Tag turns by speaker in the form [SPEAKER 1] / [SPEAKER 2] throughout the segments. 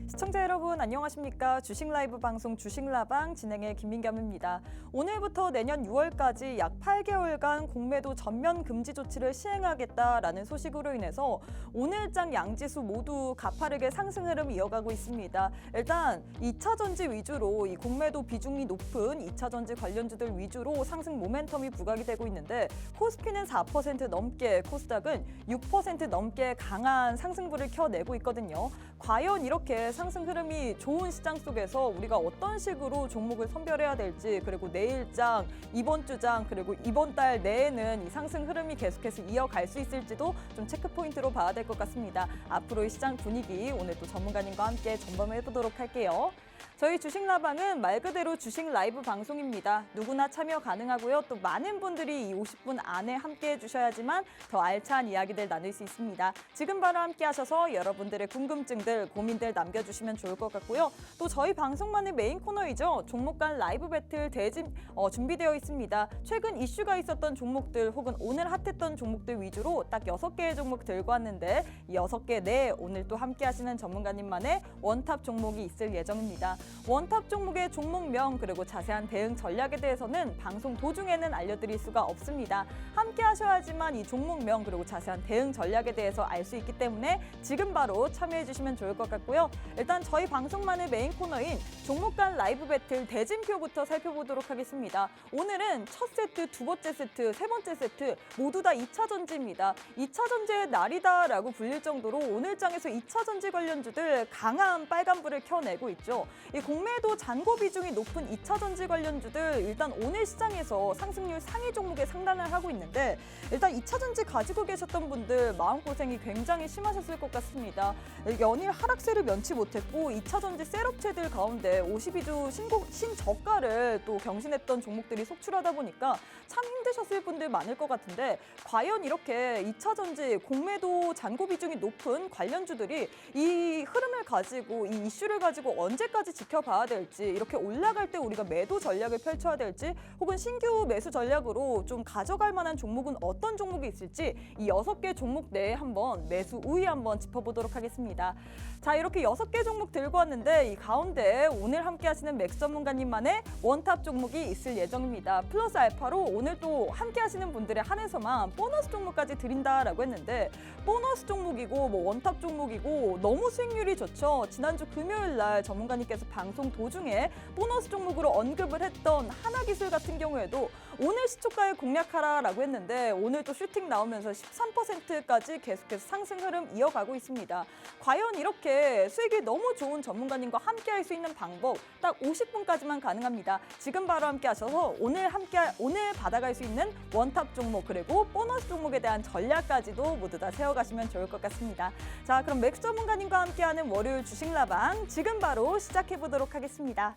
[SPEAKER 1] 시청자 여러분 안녕하십니까? 주식 라이브 방송 주식라방 진행의 김민겸입니다. 오늘부터 내년 6월까지 약 8개월간 공매도 전면 금지 조치를 시행하겠다라는 소식으로 인해서 오늘장 양지수 모두 가파르게 상승 흐름 이어가고 있습니다. 일단 2차 전지 위주로 이 공매도 비중이 높은 2차 전지 관련주들 위주로 상승 모멘텀이 부각이 되고 있는데 코스피는 4% 넘게, 코스닥은 6% 넘게 강한 상승부를 켜내고 있거든요. 과연 이렇게 상승 흐름이 좋은 시장 속에서 우리가 어떤 식으로 종목을 선별해야 될지, 그리고 내일장, 이번 주장, 그리고 이번 달 내에는 이 상승 흐름이 계속해서 이어갈 수 있을지도 좀 체크 포인트로 봐야 될 것 같습니다. 앞으로의 시장 분위기 오늘 또 전문가님과 함께 점검해 보도록 할게요. 저희 주식라방은 말 그대로 주식 라이브 방송입니다. 누구나 참여 가능하고요. 또 많은 분들이 이 50분 안에 함께 해주셔야지만 더 알찬 이야기들 나눌 수 있습니다. 지금 바로 함께 하셔서 여러분들의 궁금증들, 고민들 남겨주시면 좋을 것 같고요. 또 저희 방송만의 메인 코너이죠. 종목 간 라이브 배틀 준비되어 있습니다. 최근 이슈가 있었던 종목들 혹은 오늘 핫했던 종목들 위주로 딱 6개의 종목 들고 왔는데 이 6개 내에 오늘 또 함께 하시는 전문가님만의 원탑 종목이 있을 예정입니다. 원탑 종목의 종목명 그리고 자세한 대응 전략에 대해서는 방송 도중에는 알려드릴 수가 없습니다. 함께 하셔야지만 이 종목명 그리고 자세한 대응 전략에 대해서 알 수 있기 때문에 지금 바로 참여해 주시면 좋을 것 같고요. 일단 저희 방송만의 메인 코너인 종목 간 라이브 배틀 대진표부터 살펴보도록 하겠습니다. 오늘은 첫 세트, 두 번째 세트, 세 번째 세트 모두 다 2차 전지입니다. 2차 전지의 날이다라고 불릴 정도로 오늘장에서 2차 전지 관련주들 강한 빨간불을 켜내고 있죠. 이 공매도 잔고 비중이 높은 2차 전지 관련주들 일단 오늘 시장에서 상승률 상위 종목에 상단을 하고 있는데 일단 2차 전지 가지고 계셨던 분들 마음고생이 굉장히 심하셨을 것 같습니다. 연일 하락세를 면치 못했고 2차 전지 셀업체들 가운데 52주 신저가를 또 경신했던 종목들이 속출하다 보니까 참 힘드셨을 분들 많을 것 같은데 과연 이렇게 2차 전지 공매도 잔고 비중이 높은 관련주들이 이 흐름을 가지고 이 이슈를 가지고 언제까지 지켜봐야 될지, 이렇게 올라갈 때 우리가 매도 전략을 펼쳐야 될지, 혹은 신규 매수 전략으로 좀 가져갈 만한 종목은 어떤 종목이 있을지 이 6개 종목 내에 한번 매수 우위 한번 짚어보도록 하겠습니다. 자, 이렇게 6개 종목 들고 왔는데 이 가운데 오늘 함께 하시는 맥스 전문가님만의 원탑 종목이 있을 예정입니다. 플러스 알파로 오늘 또 함께 하시는 분들에 한해서만 보너스 종목까지 드린다라고 했는데 보너스 종목이고 뭐 원탑 종목이고 너무 수익률이 좋죠. 지난주 금요일 날 전문가님께서 방송 도중에 보너스 종목으로 언급을 했던 하나기술 같은 경우에도 오늘 시초가에 공략하라라고 했는데 오늘 또 슈팅 나오면서 13%까지 계속해서 상승 흐름 이어가고 있습니다. 과연 이렇게 수익이 너무 좋은 전문가님과 함께 할 수 있는 방법 딱 50분까지만 가능합니다. 지금 바로 함께 하셔서 오늘 받아갈 수 있는 원탑 종목 그리고 보너스 종목에 대한 전략까지도 모두 다 세워가시면 좋을 것 같습니다. 자, 그럼 맥스 전문가님과 함께하는 월요일 주식라방 지금 바로 시작해 보도록 하겠습니다.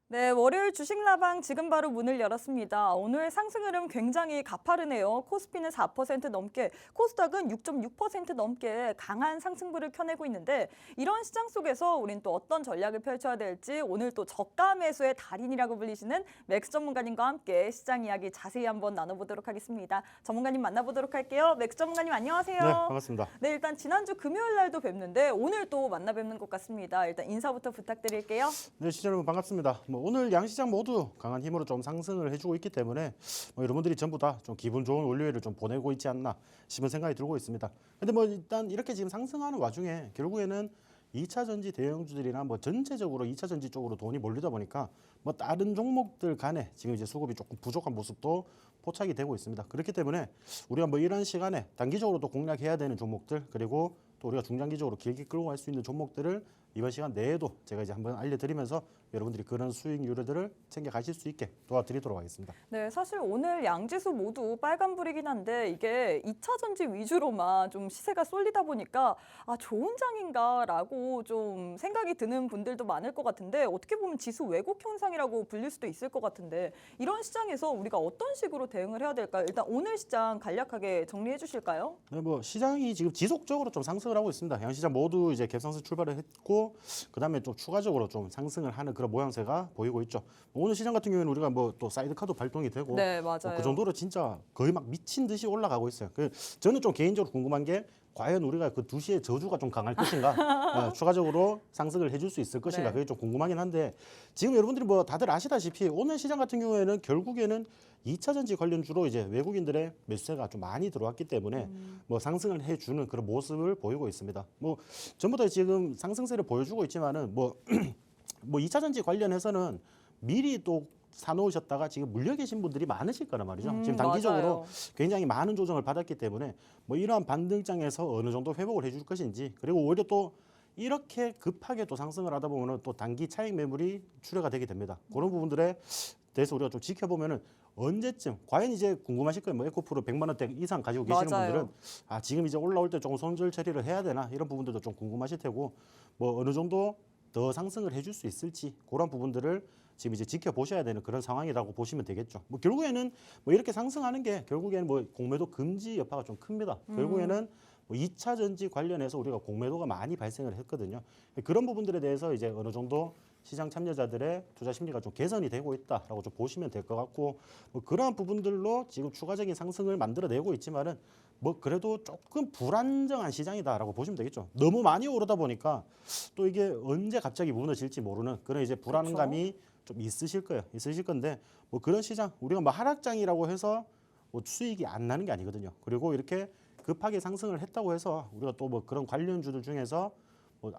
[SPEAKER 1] 네, 월요일 주식라방 지금 바로 문을 열었습니다. 오늘 상승 흐름 굉장히 가파르네요. 코스피는 4% 넘게, 코스닥은 6.6% 넘게 강한 상승부를 켜내고 있는데 이런 시장 속에서 우린 또 어떤 전략을 펼쳐야 될지 오늘 또 저가 매수의 달인이라고 불리시는 맥스 전문가님과 함께 시장 이야기 자세히 한번 나눠보도록 하겠습니다. 전문가님 만나보도록 할게요. 맥스 전문가님 안녕하세요.
[SPEAKER 2] 네, 반갑습니다.
[SPEAKER 1] 네, 일단 지난주 금요일 날도 뵙는데 오늘 또 만나 뵙는 것 같습니다. 일단 인사부터 부탁드릴게요.
[SPEAKER 2] 네, 시청 여러분 반갑습니다. 오늘 양시장 모두 강한 힘으로 좀 상승을 해주고 있기 때문에 여러분들이 전부 다 좀 기분 좋은 월요일을 좀 보내고 있지 않나 싶은 생각이 들고 있습니다. 근데 일단 이렇게 지금 상승하는 와중에 결국에는 2차 전지 대형주들이나 전체적으로 2차 전지 쪽으로 돈이 몰리다 보니까 다른 종목들 간에 지금 이제 수급이 조금 부족한 모습도 포착이 되고 있습니다. 그렇기 때문에 우리가 이런 시간에 단기적으로 또 공략해야 되는 종목들, 그리고 또 우리가 중장기적으로 길게 끌고 갈 수 있는 종목들을 이번 시간 내에도 제가 이제 한번 알려드리면서 여러분들이 그런 수익률들을 챙겨 가실 수 있게 도와드리도록 하겠습니다.
[SPEAKER 1] 네, 사실 오늘 양지수 모두 빨간불이긴 한데 이게 2차 전지 위주로만 좀 시세가 쏠리다 보니까 좋은 장인가라고 좀 생각이 드는 분들도 많을 것 같은데 어떻게 보면 지수 왜곡 현상이라고 불릴 수도 있을 것 같은데 이런 시장에서 우리가 어떤 식으로 대응을 해야 될까요? 일단 오늘 시장 간략하게 정리해 주실까요?
[SPEAKER 2] 네, 시장이 지금 지속적으로 좀 상승을 하고 있습니다. 양시장 모두 이제 갭상승 출발을 했고 그다음에 좀 추가적으로 좀 상승을 하는 그런 모양새가 보이고 있죠. 오늘 시장 같은 경우에는 우리가 또 사이드카도 발동이 되고
[SPEAKER 1] 네, 맞아요.
[SPEAKER 2] 그 정도로 진짜 거의 막 미친 듯이 올라가고 있어요. 저는 좀 개인적으로 궁금한 게 과연 우리가 그 2시에 저주가 좀 강할 것인가, 추가적으로 상승을 해줄 수 있을 것인가,
[SPEAKER 1] 네.
[SPEAKER 2] 그게 좀 궁금하긴 한데 지금 여러분들이 다들 아시다시피 오늘 시장 같은 경우에는 결국에는 2차 전지 관련주로 이제 외국인들의 매수세가 좀 많이 들어왔기 때문에 상승을 해주는 그런 모습을 보이고 있습니다. 전부 다 지금 상승세를 보여주고 있지만은 2차 전지 관련해서는 미리 또 사놓으셨다가 지금 물려 계신 분들이 많으실 거란 말이죠. 지금 단기적으로
[SPEAKER 1] 맞아요.
[SPEAKER 2] 굉장히 많은 조정을 받았기 때문에 이러한 반등장에서 어느 정도 회복을 해줄 것인지, 그리고 오히려 또 이렇게 급하게 또 상승을 하다 보면은 또 단기 차익 매물이 출회가 되게 됩니다. 그런 부분들에 대해서 우리가 좀 지켜보면은 언제쯤 과연 이제 궁금하실 거예요. 에코프로 100만 원대 이상 가지고 계시는
[SPEAKER 1] 맞아요.
[SPEAKER 2] 분들은 지금 이제 올라올 때 조금 손절 처리를 해야 되나 이런 부분들도 좀 궁금하실 테고 어느 정도 더 상승을 해줄 수 있을지 그런 부분들을 지금 이제 지켜보셔야 되는 그런 상황이라고 보시면 되겠죠. 결국에는 이렇게 상승하는 게 결국에는 공매도 금지 여파가 좀 큽니다. 결국에는 2차 전지 관련해서 우리가 공매도가 많이 발생을 했거든요. 그런 부분들에 대해서 이제 어느 정도 시장 참여자들의 투자 심리가 좀 개선이 되고 있다라고 좀 보시면 될 것 같고 그러한 부분들로 지금 추가적인 상승을 만들어내고 있지만은 그래도 조금 불안정한 시장이다라고 보시면 되겠죠. 너무 많이 오르다 보니까 또 이게 언제 갑자기 무너질지 모르는 그런 이제 불안감이 좀 있으실 거예요. 있으실 건데 그런 시장 우리가 하락장이라고 해서 수익이 안 나는 게 아니거든요. 그리고 이렇게 급하게 상승을 했다고 해서 우리가 또 그런 관련주들 중에서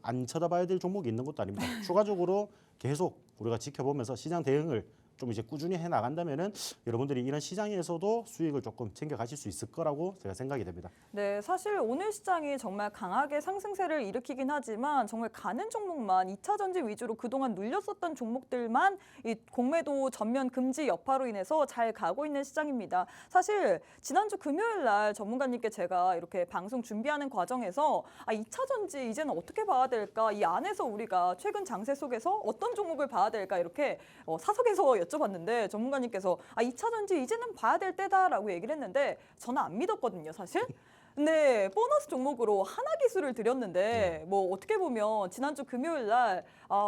[SPEAKER 2] 안 쳐다봐야 될 종목이 있는 것도 아닙니다. 추가적으로 계속 우리가 지켜보면서 시장 대응을 좀 이제 꾸준히 해 나간다면은 여러분들이 이런 시장에서도 수익을 조금 챙겨 가실 수 있을 거라고 제가 생각이 됩니다.
[SPEAKER 1] 네, 사실 오늘 시장이 정말 강하게 상승세를 일으키긴 하지만 정말 가는 종목만 2차 전지 위주로 그동안 눌렸었던 종목들만 이 공매도 전면 금지 여파로 인해서 잘 가고 있는 시장입니다. 사실 지난주 금요일 날 전문가님께 제가 이렇게 방송 준비하는 과정에서 2차 전지 이제는 어떻게 봐야 될까? 이 안에서 우리가 최근 장세 속에서 어떤 종목을 봐야 될까? 이렇게 사석에서 여쭤봤는데 전문가님께서 2차 전지 이제는 봐야 될 때다라고 얘기를 했는데 저는 안 믿었거든요, 사실. 근데 보너스 종목으로 하나기술을 드렸는데 어떻게 보면 지난주 금요일 날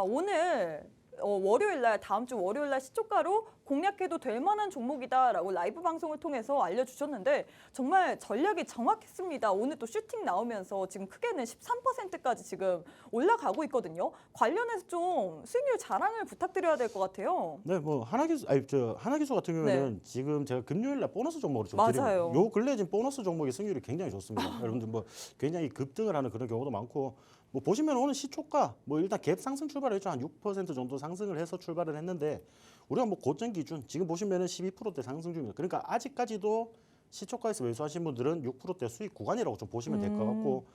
[SPEAKER 1] 오늘 월요일 날 다음 주 월요일 날 시초가로 공략해도 될 만한 종목이다라고 라이브 방송을 통해서 알려주셨는데 정말 전략이 정확했습니다. 오늘 또 슈팅 나오면서 지금 크게는 13%까지 지금 올라가고 있거든요. 관련해서 좀 수익률 자랑을 부탁드려야 될 것 같아요.
[SPEAKER 2] 네, 하나기수 같은 경우에는 지금 제가 금요일 날 보너스 종목으로 좀
[SPEAKER 1] 맞아요.
[SPEAKER 2] 드리고 요 근래 지금 보너스 종목의 승률이 굉장히 좋습니다. 여러분들 굉장히 급등을 하는 그런 경우도 많고 보시면 오늘 시초가 일단 갭 상승 출발을 했죠. 한 6% 정도 상승을 해서 출발을 했는데 우리가 고점 기준 지금 보시면은 12%대 상승 중입니다. 그러니까 아직까지도 시초가에서 매수하신 분들은 6%대 수익 구간이라고 좀 보시면 될 것 같고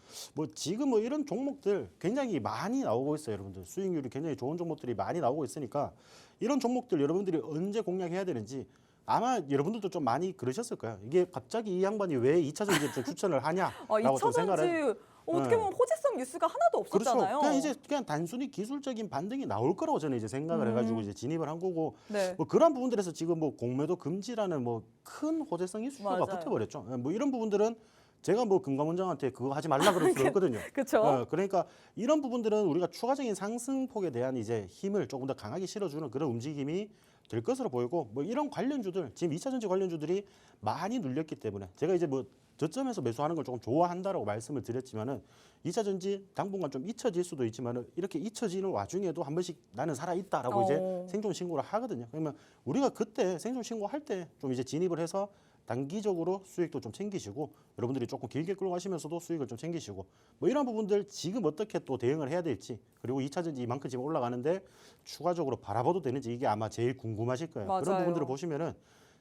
[SPEAKER 2] 지금 이런 종목들 굉장히 많이 나오고 있어요. 여러분들 수익률이 굉장히 좋은 종목들이 많이 나오고 있으니까 이런 종목들 여러분들이 언제 공략해야 되는지 아마 여러분들도 좀 많이 그러셨을 거예요. 이게 갑자기 이 양반이 왜 2차 전지를 좀 추천을 하냐라고 좀
[SPEAKER 1] 2차
[SPEAKER 2] 생각을
[SPEAKER 1] 전지 어떻게 보면 호재성 뉴스가 하나도 없었잖아요.
[SPEAKER 2] 그렇죠. 그냥 단순히 기술적인 반등이 나올 거라고 저는 이제 생각을 해가지고 이제 진입을 한 거고
[SPEAKER 1] 네.
[SPEAKER 2] 그런 부분들에서 지금 공매도 금지라는 큰 호재성 이슈가
[SPEAKER 1] 맞아요.
[SPEAKER 2] 붙어버렸죠. 이런 부분들은 제가 금감원장한테 그거 하지 말라 그럴 수는 없거든요.
[SPEAKER 1] 그렇죠.
[SPEAKER 2] 그러니까 이런 부분들은 우리가 추가적인 상승폭에 대한 이제 힘을 조금 더 강하게 실어주는 그런 움직임이 될 것으로 보이고 뭐 이런 관련주들 지금 2차전지 관련주들이 많이 눌렸기 때문에 제가 이제 뭐 저점에서 매수하는 걸 조금 좋아한다라고 말씀을 드렸지만은 2차전지 당분간 좀 잊혀질 수도 있지만은 이렇게 잊혀지는 와중에도 한 번씩 나는 살아 있다라고 이제 생존 신고를 하거든요. 그러면 우리가 그때 생존 신고할 때 좀 이제 진입을 해서 단기적으로 수익도 좀 챙기시고 여러분들이 조금 길게 끌고 가시면서도 수익을 좀 챙기시고 뭐 이런 부분들 지금 어떻게 또 대응을 해야 될지 그리고 2차전지 이만큼 지금 올라가는데 추가적으로 바라봐도 되는지 이게 아마 제일 궁금하실 거예요. 그런
[SPEAKER 1] 맞아요.
[SPEAKER 2] 부분들을 보시면은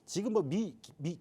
[SPEAKER 2] 지금 뭐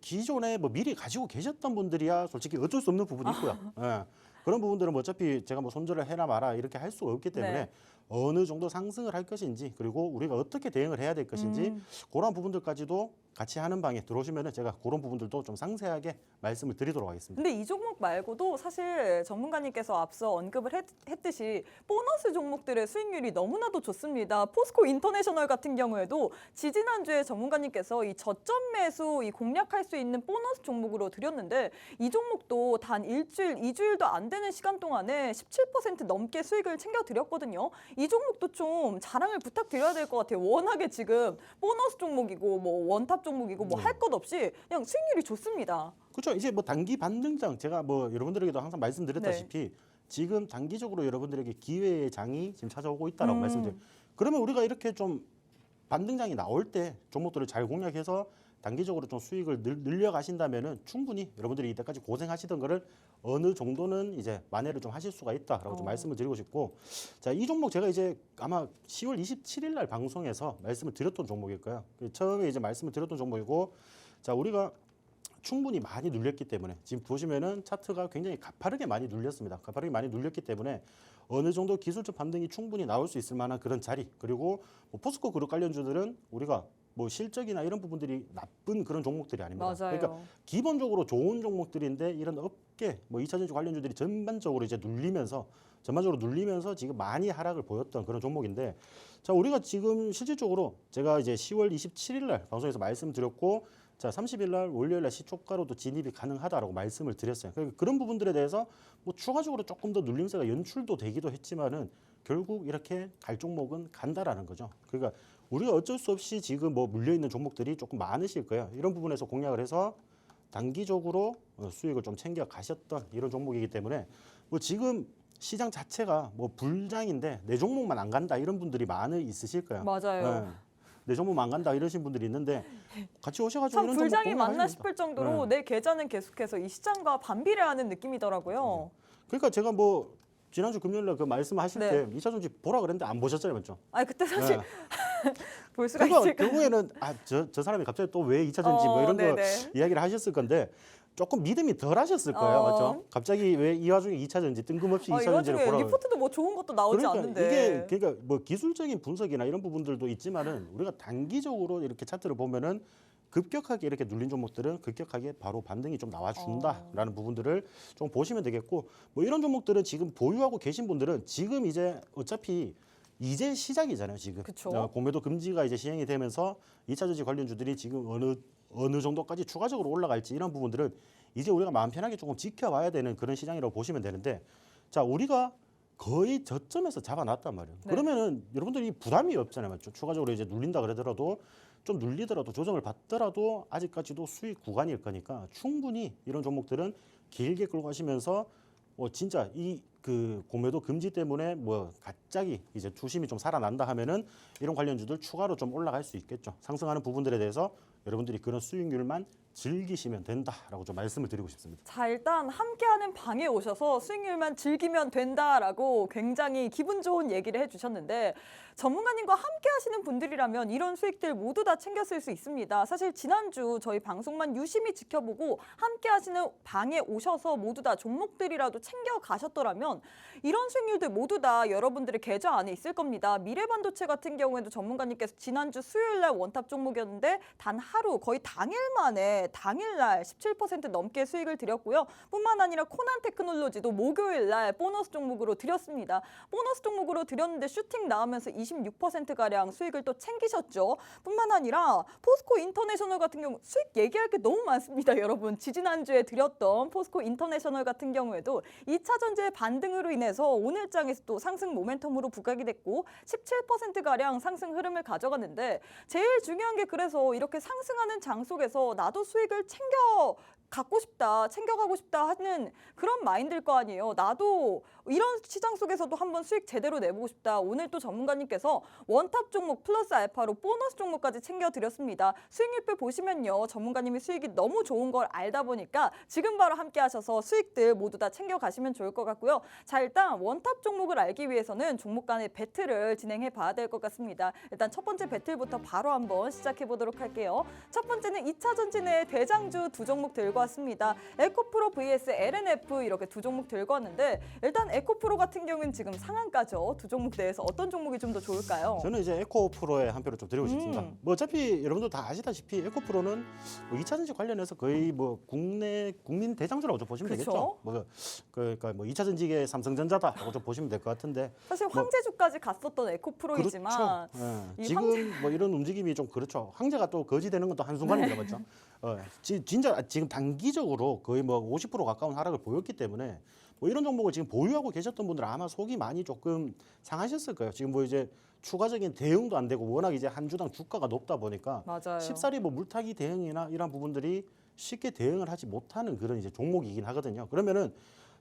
[SPEAKER 2] 기존에 뭐 미리 가지고 계셨던 분들이야 솔직히 어쩔 수 없는 부분이 있고요. 예. 그런 부분들은 뭐 어차피 제가 뭐 손절을 해라 마라 이렇게 할 수가 없기 때문에
[SPEAKER 1] 네.
[SPEAKER 2] 어느 정도 상승을 할 것인지 그리고 우리가 어떻게 대응을 해야 될 것인지 그런 부분들까지도 같이 하는 방에 들어오시면은 제가 그런 부분들도 좀 상세하게 말씀을 드리도록 하겠습니다.
[SPEAKER 1] 근데 이 종목 말고도 사실 전문가님께서 앞서 언급을 했듯이 보너스 종목들의 수익률이 너무나도 좋습니다. 포스코 인터내셔널 같은 경우에도 지지난주에 전문가님께서 이 저점 매수 이 공략할 수 있는 보너스 종목으로 드렸는데 이 종목도 단 일주일, 2주일도 안 되는 시간 동안에 17% 넘게 수익을 챙겨드렸거든요. 이 종목도 좀 자랑을 부탁드려야 될 것 같아요. 워낙에 지금 보너스 종목이고 뭐 원탑 종목이고 뭐 할 것 없이 그냥 수익률이 좋습니다.
[SPEAKER 2] 그렇죠. 이제 뭐 단기 반등장 제가 뭐 여러분들에게도 항상 말씀드렸다시피 지금 단기적으로 여러분들에게 기회의 장이 지금 찾아오고 있다라고 말씀드려요. 그러면 우리가 이렇게 좀 반등장이 나올 때 종목들을 잘 공략해서 단기적으로 좀 수익을 늘려가신다면은 충분히 여러분들이 이때까지 고생하시던 거를 어느 정도는 이제 만회를 좀 하실 수가 있다라고 좀 말씀을 드리고 싶고 자, 이 종목 제가 이제 아마 10월 27일 날 방송에서 말씀을 드렸던 종목일 거예요. 처음에 이제 말씀을 드렸던 종목이고 자, 우리가 충분히 많이 눌렸기 때문에 지금 보시면은 차트가 굉장히 가파르게 많이 눌렸습니다. 가파르게 많이 눌렸기 때문에 어느 정도 기술적 반등이 충분히 나올 수 있을 만한 그런 자리 그리고 뭐 포스코 그룹 관련주들은 우리가 뭐 실적이나 이런 부분들이 나쁜 그런 종목들이 아닙니다.
[SPEAKER 1] 맞아요.
[SPEAKER 2] 그러니까 기본적으로 좋은 종목들인데 이런 업계 뭐 2차전지 관련주들이 전반적으로 눌리면서 지금 많이 하락을 보였던 그런 종목인데 자, 우리가 지금 실질적으로 제가 이제 10월 27일 날 방송에서 말씀드렸고 자, 30일 날 월요일 날 시초가로도 진입이 가능하다라고 말씀을 드렸어요. 그러니까 그런 부분들에 대해서 뭐 추가적으로 조금 더 눌림세가 연출도 되기도 했지만은 결국 이렇게 갈 종목은 간다라는 거죠. 그러니까 우리가 어쩔 수 없이 지금 뭐 물려 있는 종목들이 조금 많으실 거예요. 이런 부분에서 공략을 해서 단기적으로 수익을 좀 챙겨 가셨던 이런 종목이기 때문에 뭐 지금 시장 자체가 뭐 불장인데 내 종목만 안 간다 이런 분들이 많이 있으실 거예요.
[SPEAKER 1] 맞아요.
[SPEAKER 2] 네. 내 종목만 안 간다 이러신 분들이 있는데 같이 오셔가지고
[SPEAKER 1] 참
[SPEAKER 2] 이런
[SPEAKER 1] 불장이
[SPEAKER 2] 종목
[SPEAKER 1] 맞나
[SPEAKER 2] 공략하시면
[SPEAKER 1] 싶을 정도로 내 계좌는 계속해서 이 시장과 반비례하는 느낌이더라고요.
[SPEAKER 2] 그러니까 제가 뭐 지난주 금요일날 그 말씀하실
[SPEAKER 1] 네.
[SPEAKER 2] 때 2차전지 보라 그랬는데 안 보셨잖아요, 맞죠?
[SPEAKER 1] 아니 그때 사실
[SPEAKER 2] 네.
[SPEAKER 1] 볼 수가
[SPEAKER 2] 그러니까
[SPEAKER 1] 있을까요?
[SPEAKER 2] 결국에는 저 사람이 갑자기 또 왜 2차전지 뭐 이런 거
[SPEAKER 1] 네네.
[SPEAKER 2] 이야기를 하셨을 건데 조금 믿음이 덜 하셨을 거예요, 맞죠? 갑자기 왜 이 와중에 2차전지 뜬금없이
[SPEAKER 1] 이
[SPEAKER 2] 2차전지를
[SPEAKER 1] 와중에
[SPEAKER 2] 보라
[SPEAKER 1] 리포트도 뭐 좋은 것도 나오지
[SPEAKER 2] 그러니까
[SPEAKER 1] 않는데.
[SPEAKER 2] 이게 그러니까 뭐 기술적인 분석이나 이런 부분들도 있지만은 우리가 단기적으로 이렇게 차트를 보면은 급격하게 이렇게 눌린 종목들은 급격하게 바로 반등이 좀 나와준다라는 부분들을 좀 보시면 되겠고 뭐 이런 종목들은 지금 보유하고 계신 분들은 지금 이제 어차피 이제 시작이잖아요 지금
[SPEAKER 1] 그쵸.
[SPEAKER 2] 공매도 금지가 이제 시행이 되면서 2차전지 관련주들이 지금 어느 정도까지 추가적으로 올라갈지 이런 부분들은 이제 우리가 마음 편하게 조금 지켜봐야 되는 그런 시장이라고 보시면 되는데 자 우리가 거의 저점에서 잡아놨단 말이에요.
[SPEAKER 1] 네.
[SPEAKER 2] 그러면은 여러분들이 부담이 없잖아요, 맞죠? 추가적으로 이제 눌린다 그러더라도 좀 눌리더라도 조정을 받더라도 아직까지도 수익 구간일 거니까 충분히 이런 종목들은 길게 끌고 가시면서 진짜 이 그 공매도 금지 때문에 뭐 갑자기 이제 투심이 좀 살아난다 하면은 이런 관련주들 추가로 좀 올라갈 수 있겠죠. 상승하는 부분들에 대해서 여러분들이 그런 수익률만 즐기시면 된다라고 좀 말씀을 드리고 싶습니다.
[SPEAKER 1] 자, 일단 함께하는 방에 오셔서 수익률만 즐기면 된다라고 굉장히 기분 좋은 얘기를 해주셨는데 전문가님과 함께 하시는 분들이라면 이런 수익들 모두 다 챙겨 쓸 수 있습니다. 사실 지난주 저희 방송만 유심히 지켜보고 함께 하시는 방에 오셔서 모두 다 종목들이라도 챙겨 가셨더라면 이런 수익률들 모두 다 여러분들의 계좌 안에 있을 겁니다. 미래반도체 같은 경우에도 전문가님께서 지난주 수요일 날 원탑 종목이었는데 단 하루 거의 당일 만에 당일날 17% 넘게 수익을 드렸고요. 뿐만 아니라 코난 테크놀로지도 목요일날 보너스 종목으로 드렸습니다. 보너스 종목으로 드렸는데 슈팅 나오면서 26%가량 수익을 또 챙기셨죠. 뿐만 아니라 포스코 인터내셔널 같은 경우 수익 얘기할 게 너무 많습니다. 여러분 지지난주에 드렸던 포스코 인터내셔널 같은 경우에도 2차 전지의 반등으로 인해서 오늘장에서 또 상승 모멘텀으로 부각이 됐고 17%가량 상승 흐름을 가져갔는데 제일 중요한 게 그래서 이렇게 상승하는 장 속에서 나도 수익을 갖고 싶다, 챙겨가고 싶다 하는 그런 마인드일 거 아니에요. 나도 이런 시장 속에서도 한번 수익 제대로 내보고 싶다. 오늘 또 전문가님께서 원탑 종목 플러스 알파로 보너스 종목까지 챙겨드렸습니다. 수익률표 보시면요. 전문가님이 수익이 너무 좋은 걸 알다 보니까 지금 바로 함께 하셔서 수익들 모두 다 챙겨가시면 좋을 것 같고요. 자, 일단 원탑 종목을 알기 위해서는 종목 간의 배틀을 진행해 봐야 될 것 같습니다. 일단 첫 번째 배틀부터 바로 한번 시작해 보도록 할게요. 첫 번째는 2차 전지 내 대장주 두 종목 들고 왔습니다. 에코프로 vs LNF 이렇게 두 종목 들고 왔는데 일단 에코프로 같은 경우는 지금 상한가죠. 두 종목 내에서 어떤 종목이 좀 더 좋을까요?
[SPEAKER 2] 저는 이제 에코프로에 한 표를 좀 드리고 싶습니다. 뭐 어차피 여러분들 다 아시다시피 에코프로는 뭐 2차 전지 관련해서 거의 뭐 국내 국민 대장주라고 좀 보시면
[SPEAKER 1] 그쵸?
[SPEAKER 2] 되겠죠. 뭐 그러니까 뭐 2차 전지계 삼성전자다라고 좀 보시면 될 것 같은데.
[SPEAKER 1] 사실 황제주까지 갔었던 에코프로이지만
[SPEAKER 2] 그렇죠.
[SPEAKER 1] 이
[SPEAKER 2] 지금 뭐 이런 움직임이 좀 그렇죠. 황제가 또 거지되는 건 또 한순간입니다, 맞죠? 진짜 지금 단기적으로 거의 뭐 50% 가까운 하락을 보였기 때문에 뭐 이런 종목을 지금 보유하고 계셨던 분들은 아마 속이 많이 조금 상하셨을 거예요. 지금 뭐 이제 추가적인 대응도 안 되고 워낙 이제 한 주당 주가가 높다 보니까
[SPEAKER 1] 맞아요.
[SPEAKER 2] 쉽사리 뭐 물타기 대응이나 이런 부분들이 쉽게 대응을 하지 못하는 그런 이제 종목이긴 하거든요. 그러면은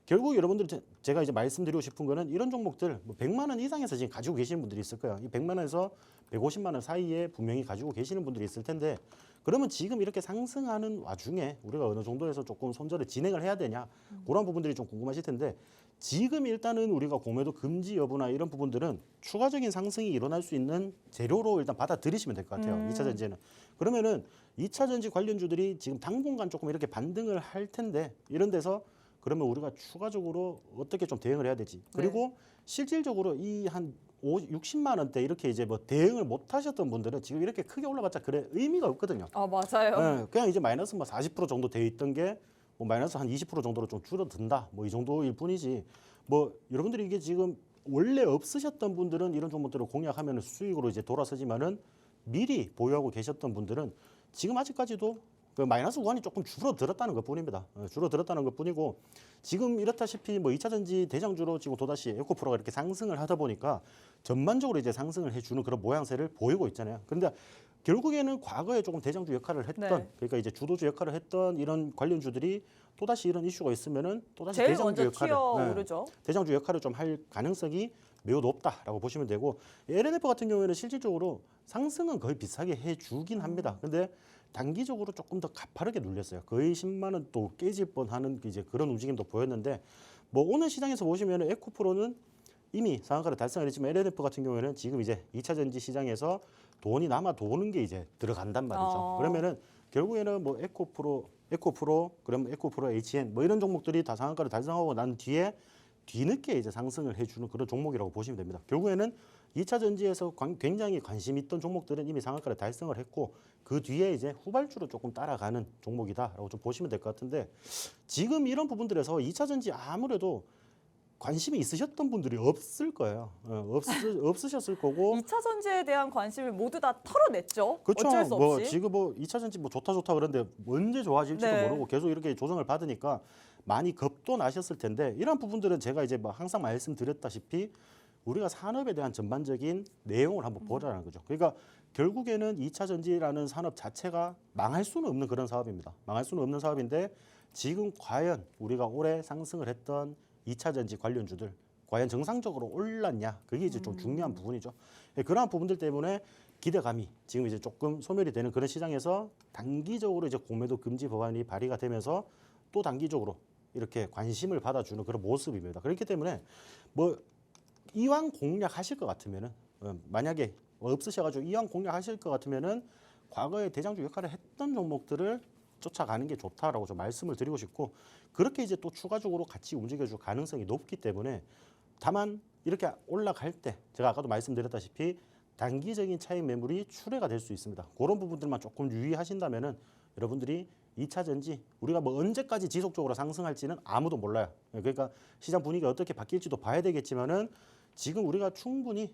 [SPEAKER 2] 결국 여러분들 제가 이제 말씀드리고 싶은 거는 이런 종목들 뭐 100만 원 이상에서 지금 가지고 계시는 분들이 있을 거예요. 이 100만 원에서 150만 원 사이에 분명히 가지고 계시는 분들이 있을 텐데 그러면 지금 이렇게 상승하는 와중에 우리가 어느 정도에서 조금 손절을 진행을 해야 되냐 그런 부분들이 좀 궁금하실 텐데 지금 일단은 우리가 공매도 금지 여부나 이런 부분들은 추가적인 상승이 일어날 수 있는 재료로 일단 받아들이시면 될 것 같아요. 2차 전지는. 그러면은 2차 전지 관련주들이 지금 당분간 조금 이렇게 반등을 할 텐데 이런 데서 그러면 우리가 추가적으로 어떻게 좀 대응을 해야 되지? 그리고 실질적으로 이 한 60만 원대 이렇게 이제 뭐 대응을 못 하셨던 분들은 지금 이렇게 크게 올라갔자 그래 의미가 없거든요.
[SPEAKER 1] 아, 맞아요.
[SPEAKER 2] 네, 그냥 이제 마이너스 뭐 40% 정도 돼 있던 게 뭐 마이너스 한 20% 정도로 좀 줄어든다. 뭐 이 정도일 뿐이지. 뭐 여러분들이 이게 지금 원래 없으셨던 분들은 이런 종목들을 공략하면 수익으로 이제 돌아서지만은 미리 보유하고 계셨던 분들은 지금 아직까지도 그 마이너스 구간이 조금 줄어들었다는 것뿐입니다. 줄어들었다는 것뿐이고 지금 이렇다시피 뭐 2차 전지 대장주로 지금 또다시 에코프로가 이렇게 상승을 하다 보니까 전반적으로 이제 상승을 해주는 그런 모양새를 보이고 있잖아요. 그런데 결국에는 과거에 조금 대장주 역할을 했던 그러니까 이제 주도주 역할을 했던 이런 관련주들이 또다시 이런 이슈가 있으면은 또다시
[SPEAKER 1] 제일
[SPEAKER 2] 대장주
[SPEAKER 1] 먼저
[SPEAKER 2] 역할을
[SPEAKER 1] 튀어오르죠.
[SPEAKER 2] 대장주 역할을 좀 할 가능성이 매우 높다라고 보시면 되고 LNF 같은 경우에는 실질적으로 상승은 거의 비슷하게 해주긴 합니다. 근데 단기적으로 조금 더 가파르게 눌렸어요. 거의 10만 원 또 깨질 뻔하는 이제 그런 움직임도 보였는데 뭐 오늘 시장에서 보시면 에코프로는 이미 상한가를 달성을 했지만 LNF 같은 경우에는 지금 이제 2차 전지 시장에서 돈이 남아 도는 게 이제 들어간단 말이죠. 그러면은 결국에는 뭐 에코프로 그러면 에코프로 HN 뭐 이런 종목들이 다 상한가를 달성하고 난 뒤에 뒤늦게 이제 상승을 해주는 그런 종목이라고 보시면 됩니다. 결국에는 2차 전지에서 굉장히 관심 있던 종목들은 이미 상한가를 달성을 했고 그 뒤에 이제 후발주로 조금 따라가는 종목이다라고 좀 보시면 될 것 같은데 지금 이런 부분들에서 2차 전지 아무래도 관심이 있으셨던 분들이 없을 거예요. 없으셨을 거고.
[SPEAKER 1] 2차 전지에 대한 관심을 모두 다 털어냈죠.
[SPEAKER 2] 그렇죠.
[SPEAKER 1] 어쩔 수
[SPEAKER 2] 뭐
[SPEAKER 1] 없이.
[SPEAKER 2] 지금 뭐 2차 전지 뭐 좋다 그런데 언제 좋아질지도 모르고 계속 이렇게 조정을 받으니까 많이 겁도 나셨을 텐데 이런 부분들은 제가 이제 뭐 항상 말씀드렸다시피 우리가 산업에 대한 전반적인 내용을 한번 보자는 거죠. 그러니까 결국에는 2차 전지라는 산업 자체가 망할 수는 없는 그런 사업입니다. 망할 수는 없는 사업인데 지금 과연 우리가 올해 상승을 했던 2차 전지 관련주들 과연 정상적으로 올랐냐 그게 이제 좀 중요한 부분이죠. 그러한 부분들 때문에 기대감이 지금 이제 조금 소멸이 되는 그런 시장에서 단기적으로 이제 공매도 금지 법안이 발의가 되면서 또 단기적으로 이렇게 관심을 받아주는 그런 모습입니다. 그렇기 때문에 뭐 이왕 공략하실 것 같으면은 만약에 없으셔가지고 이왕 공략하실 것 같으면은 과거에 대장주 역할을 했던 종목들을 쫓아가는 게 좋다라고 좀 말씀을 드리고 싶고 그렇게 이제 또 추가적으로 같이 움직여줄 가능성이 높기 때문에 다만 이렇게 올라갈 때 제가 아까도 말씀드렸다시피 단기적인 차익 매물이 출회가 될 수 있습니다. 그런 부분들만 조금 유의하신다면은 여러분들이 2차 전지 우리가 뭐 언제까지 지속적으로 상승할지는 아무도 몰라요. 그러니까 시장 분위기가 어떻게 바뀔지도 봐야 되겠지만은 지금 우리가 충분히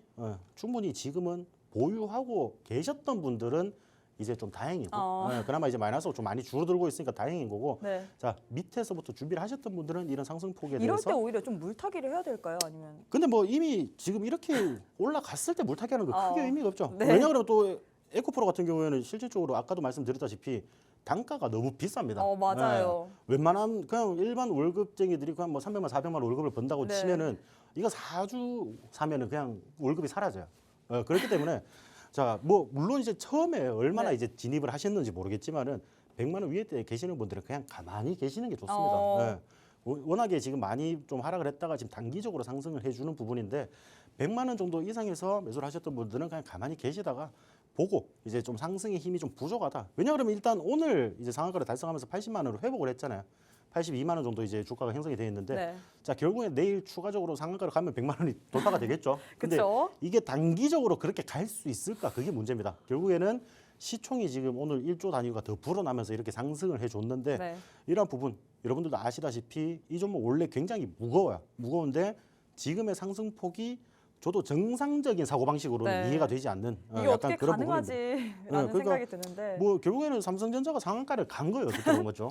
[SPEAKER 2] 지금은 보유하고 계셨던 분들은 이제 좀 다행이고 그나마 이제 마이너스가 좀 많이 줄어들고 있으니까 다행인 거고
[SPEAKER 1] 네.
[SPEAKER 2] 자 밑에서부터 준비를 하셨던 분들은 이런 상승폭에
[SPEAKER 1] 이럴
[SPEAKER 2] 대해서
[SPEAKER 1] 때 오히려 좀 물타기를 해야 될까요? 아니면
[SPEAKER 2] 근데 뭐 이미 지금 이렇게 올라갔을 때 물타기 하는 거 크게 의미가 없죠.
[SPEAKER 1] 네.
[SPEAKER 2] 왜냐하면 또 에코프로 같은 경우에는 실질적으로 아까도 말씀드렸다시피 단가가 너무 비쌉니다.
[SPEAKER 1] 맞아요.
[SPEAKER 2] 네. 웬만한 그냥 일반 월급쟁이들이 그냥 뭐 300만 400만 월급을 번다고
[SPEAKER 1] 네.
[SPEAKER 2] 치면은 이거 4주 사면은 그냥 월급이 사라져요. 그렇기 때문에 자, 뭐 물론 이제 처음에 얼마나
[SPEAKER 1] 네.
[SPEAKER 2] 이제 진입을 하셨는지 모르겠지만은 100만 원 위에 때 계시는 분들은 그냥 가만히 계시는 게 좋습니다. 네. 워낙에 지금 많이 좀 하락을 했다가 지금 단기적으로 상승을 해주는 부분인데 100만 원 정도 이상에서 매수를 하셨던 분들은 그냥 가만히 계시다가 보고 이제 좀 상승의 힘이 좀 부족하다. 왜냐하면 일단 오늘 이제 상한가를 달성하면서 80만 원으로 회복을 했잖아요. 82만 원 정도 이제 주가가 형성이 되어 있는데
[SPEAKER 1] 네.
[SPEAKER 2] 자 결국에 내일 추가적으로 상한가를 가면 100만 원이 돌파가 되겠죠. 근데
[SPEAKER 1] 그쵸?
[SPEAKER 2] 이게 단기적으로 그렇게 갈 수 있을까? 그게 문제입니다. 결국에는 시총이 지금 오늘 1조 단위가 더 불어나면서 이렇게 상승을 해줬는데
[SPEAKER 1] 네.
[SPEAKER 2] 이러한 부분 여러분들도 아시다시피 이 종목 원래 굉장히 무거워요. 무거운데 지금의 상승폭이 저도 정상적인 사고방식으로는
[SPEAKER 1] 네.
[SPEAKER 2] 이해가 되지 않는
[SPEAKER 1] 이게
[SPEAKER 2] 약간
[SPEAKER 1] 어떻게
[SPEAKER 2] 그런 부분입니다.
[SPEAKER 1] 가능하지라는
[SPEAKER 2] 그러니까
[SPEAKER 1] 생각이 드는데.
[SPEAKER 2] 뭐 결국에는 삼성전자가 상한가를 간 거예요. 어떻게 보면 거죠.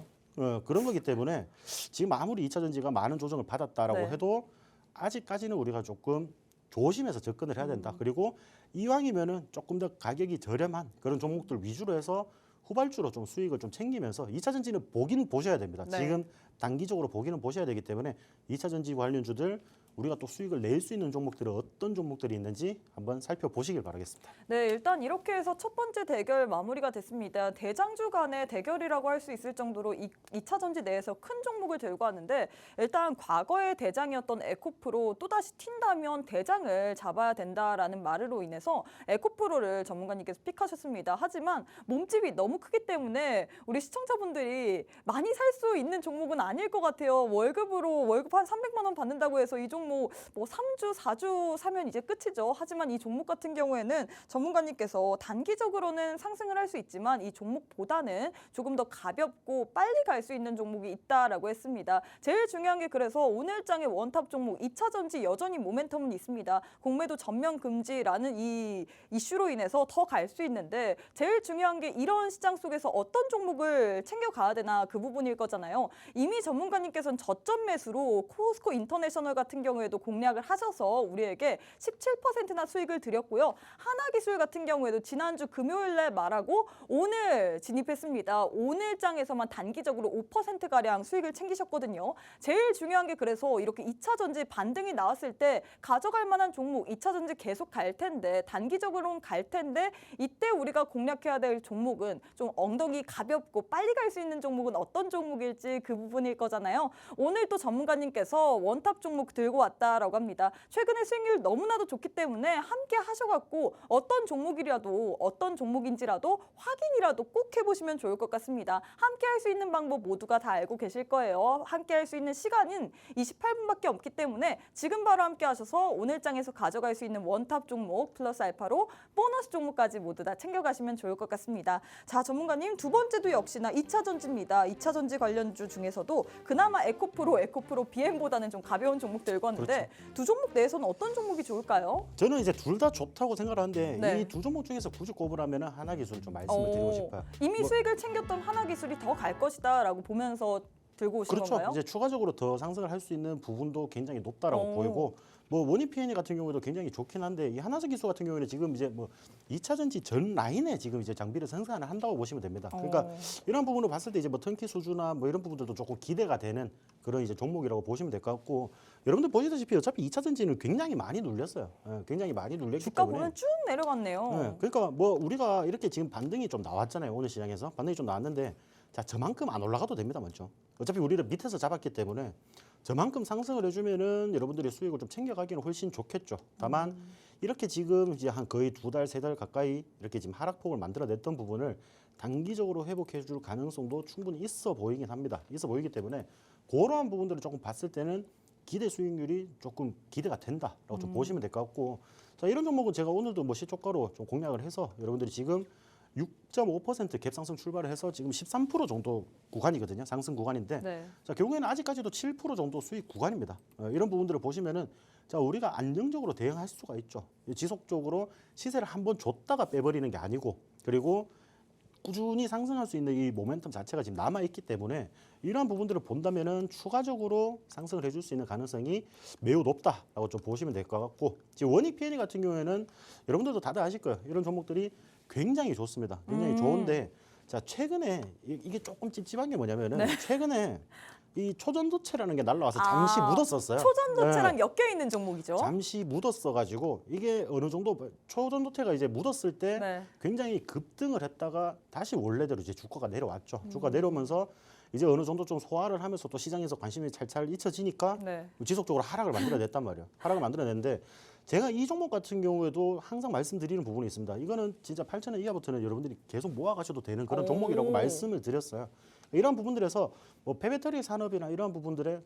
[SPEAKER 2] 그런 거기 때문에 지금 아무리 2차 전지가 많은 조정을 받았다라고
[SPEAKER 1] 네.
[SPEAKER 2] 해도 아직까지는 우리가 조금 조심해서 접근을 해야 된다. 그리고 이왕이면은 조금 더 가격이 저렴한 그런 종목들 위주로 해서 후발주로 좀 수익을 좀 챙기면서 2차 전지는 보긴 보셔야 됩니다.
[SPEAKER 1] 네.
[SPEAKER 2] 지금 단기적으로 보기는 보셔야 되기 때문에 2차 전지 관련주들 우리가 또 수익을 낼 수 있는 종목들은 어떤 종목들이 있는지 한번 살펴보시길 바라겠습니다.
[SPEAKER 1] 네, 일단 이렇게 해서 첫 번째 대결 마무리가 됐습니다. 대장주 간의 대결이라고 할 수 있을 정도로 2차 전지 내에서 큰 종목을 들고 왔는데 일단 과거의 대장이었던 에코프로 또다시 튄다면 대장을 잡아야 된다라는 말으로 인해서 에코프로를 전문가님께서 픽하셨습니다. 하지만 몸집이 너무 크기 때문에 우리 시청자분들이 많이 살 수 있는 종목은 아닐 것 같아요. 월급 한 300만 원 받는다고 해서 이 종목 뭐 3주, 4주 사면 이제 끝이죠. 하지만 이 종목 같은 경우에는 전문가님께서 단기적으로는 상승을 할 수 있지만 이 종목보다는 조금 더 가볍고 빨리 갈 수 있는 종목이 있다라고 했습니다. 제일 중요한 게 그래서 오늘장의 원탑 종목 2차 전지 여전히 모멘텀은 있습니다. 공매도 전면 금지라는 이 이슈로 인해서 더 갈 수 있는데 제일 중요한 게 이런 시장 속에서 어떤 종목을 챙겨가야 되나 그 부분일 거잖아요. 이미 전문가님께서는 저점 매수로 코스코 인터내셔널 같은 경우에도 공략을 하셔서 우리에게 17%나 수익을 드렸고요. 하나기술 같은 경우에도 지난주 금요일에 말하고 오늘 진입했습니다. 오늘장에서만 단기적으로 5%가량 수익을 챙기셨거든요. 제일 중요한 게 그래서 이렇게 2차 전지 반등이 나왔을 때 가져갈 만한 종목 2차 전지 계속 갈 텐데 단기적으로는 갈 텐데 이때 우리가 공략해야 될 종목은 좀 엉덩이 가볍고 빨리 갈 수 있는 종목은 어떤 종목일지 그 부분일 거잖아요. 오늘 또 전문가님께서 원탑 종목 들고 왔다라고 합니다. 최근에 수익률 너무나도 좋기 때문에 함께 하셔갖고 어떤 종목인지라도 확인이라도 꼭 해보시면 좋을 것 같습니다. 함께 할 수 있는 방법 모두가 다 알고 계실 거예요. 함께 할 수 있는 시간은 28분밖에 없기 때문에 지금 바로 함께 하셔서 오늘장에서 가져갈 수 있는 원탑 종목 플러스 알파로 보너스 종목까지 모두 다 챙겨가시면 좋을 것 같습니다. 자, 전문가님 두 번째도 역시나 2차 전지입니다. 2차 전지 관련주 중에서도 그나마 에코프로 BM보다는 좀 가벼운 종목 들고 왔는데 두 종목 내에서는 어떤 종목이 좋을까요?
[SPEAKER 2] 저는 이제 둘 다 좋다고 생각을 하는데
[SPEAKER 1] 네.
[SPEAKER 2] 이 두 종목 중에서 굳이 꼽으라면 하나기술 좀 말씀을 드리고 싶어요.
[SPEAKER 1] 이미
[SPEAKER 2] 뭐,
[SPEAKER 1] 수익을 챙겼던 하나기술이 더 갈 것이다라고 보면서 들고 오신
[SPEAKER 2] 그렇죠.
[SPEAKER 1] 건가요?
[SPEAKER 2] 이제 추가적으로 더 상승을 할 수 있는 부분도 굉장히 높다라고
[SPEAKER 1] 오.
[SPEAKER 2] 보이고 뭐 원익 P&E 같은 경우에도 굉장히 좋긴 한데 이 하나기술 같은 경우에는 지금 이제 뭐 2차 전지 전 라인에 지금 이제 장비를 생산을 한다고 보시면 됩니다. 그러니까 이런 부분을 봤을 때 이제 뭐 턴키 수주나 뭐 이런 부분들도 조금 기대가 되는 그런 이제 종목이라고 보시면 될 것 같고 여러분들 보시다시피 어차피 2차 전지는 굉장히 많이 눌렸어요. 굉장히 많이 눌렸기
[SPEAKER 1] 주가
[SPEAKER 2] 때문에
[SPEAKER 1] 보면 쭉 내려갔네요.
[SPEAKER 2] 그러니까 뭐 우리가 이렇게 지금 반등이 좀 나왔잖아요. 오늘 시장에서 반등이 좀 나왔는데 자 저만큼 안 올라가도 됩니다, 먼저. 어차피 우리를 밑에서 잡았기 때문에 저만큼 상승을 해주면은 여러분들이 수익을 좀 챙겨가기는 훨씬 좋겠죠. 다만 이렇게 지금 이제 한 거의 2달, 3달 가까이 이렇게 지금 하락폭을 만들어냈던 부분을 단기적으로 회복해줄 가능성도 충분히 있어 보이긴 합니다. 있어 보이기 때문에 그러한 부분들을 조금 봤을 때는 기대 수익률이 조금 기대가 된다라고 좀 보시면 될 것 같고, 자, 이런 종목은 제가 오늘도 뭐 시초가로 좀 공략을 해서 여러분들이 지금 6.5% 갭 상승 출발을 해서 지금 13% 정도 구간이거든요. 상승 구간인데,
[SPEAKER 1] 네.
[SPEAKER 2] 자, 결국에는 아직까지도 7% 정도 수익 구간입니다. 이런 부분들을 보시면은 자, 우리가 안정적으로 대응할 수가 있죠. 지속적으로 시세를 한번 줬다가 빼버리는 게 아니고, 그리고 꾸준히 상승할 수 있는 이 모멘텀 자체가 지금 남아 있기 때문에 이러한 부분들을 본다면은 추가적으로 상승을 해줄 수 있는 가능성이 매우 높다라고 좀 보시면 될 것 같고, 지금 원익 P&E 같은 경우에는 여러분들도 다들 아실 거예요. 이런 종목들이 굉장히 좋습니다. 굉장히 좋은데, 자, 최근에 이게 조금 찝찝한 게 뭐냐면은 최근에 이 초전도체라는 게 날라와서 잠시 묻었었어요.
[SPEAKER 1] 초전도체랑 엮여 있는 종목이죠.
[SPEAKER 2] 잠시 묻었어가지고 이게 어느 정도 초전도체가 이제 묻었을 때
[SPEAKER 1] 네.
[SPEAKER 2] 굉장히 급등을 했다가 다시 원래대로 이제 주가가 내려왔죠. 주가 내려오면서 이제 어느 정도 좀 소화를 하면서 또 시장에서 관심이 찰찰 잊혀지니까
[SPEAKER 1] 네.
[SPEAKER 2] 지속적으로 하락을 만들어냈단 말이에요. 하락을 만들어냈는데 제가 이 종목 같은 경우에도 항상 말씀드리는 부분이 있습니다. 이거는 진짜 8,000원 이하부터는 여러분들이 계속 모아가셔도 되는 그런 종목이라고 말씀을 드렸어요. 이런 부분들에서 뭐 폐배터리 산업이나 이러한 부분들의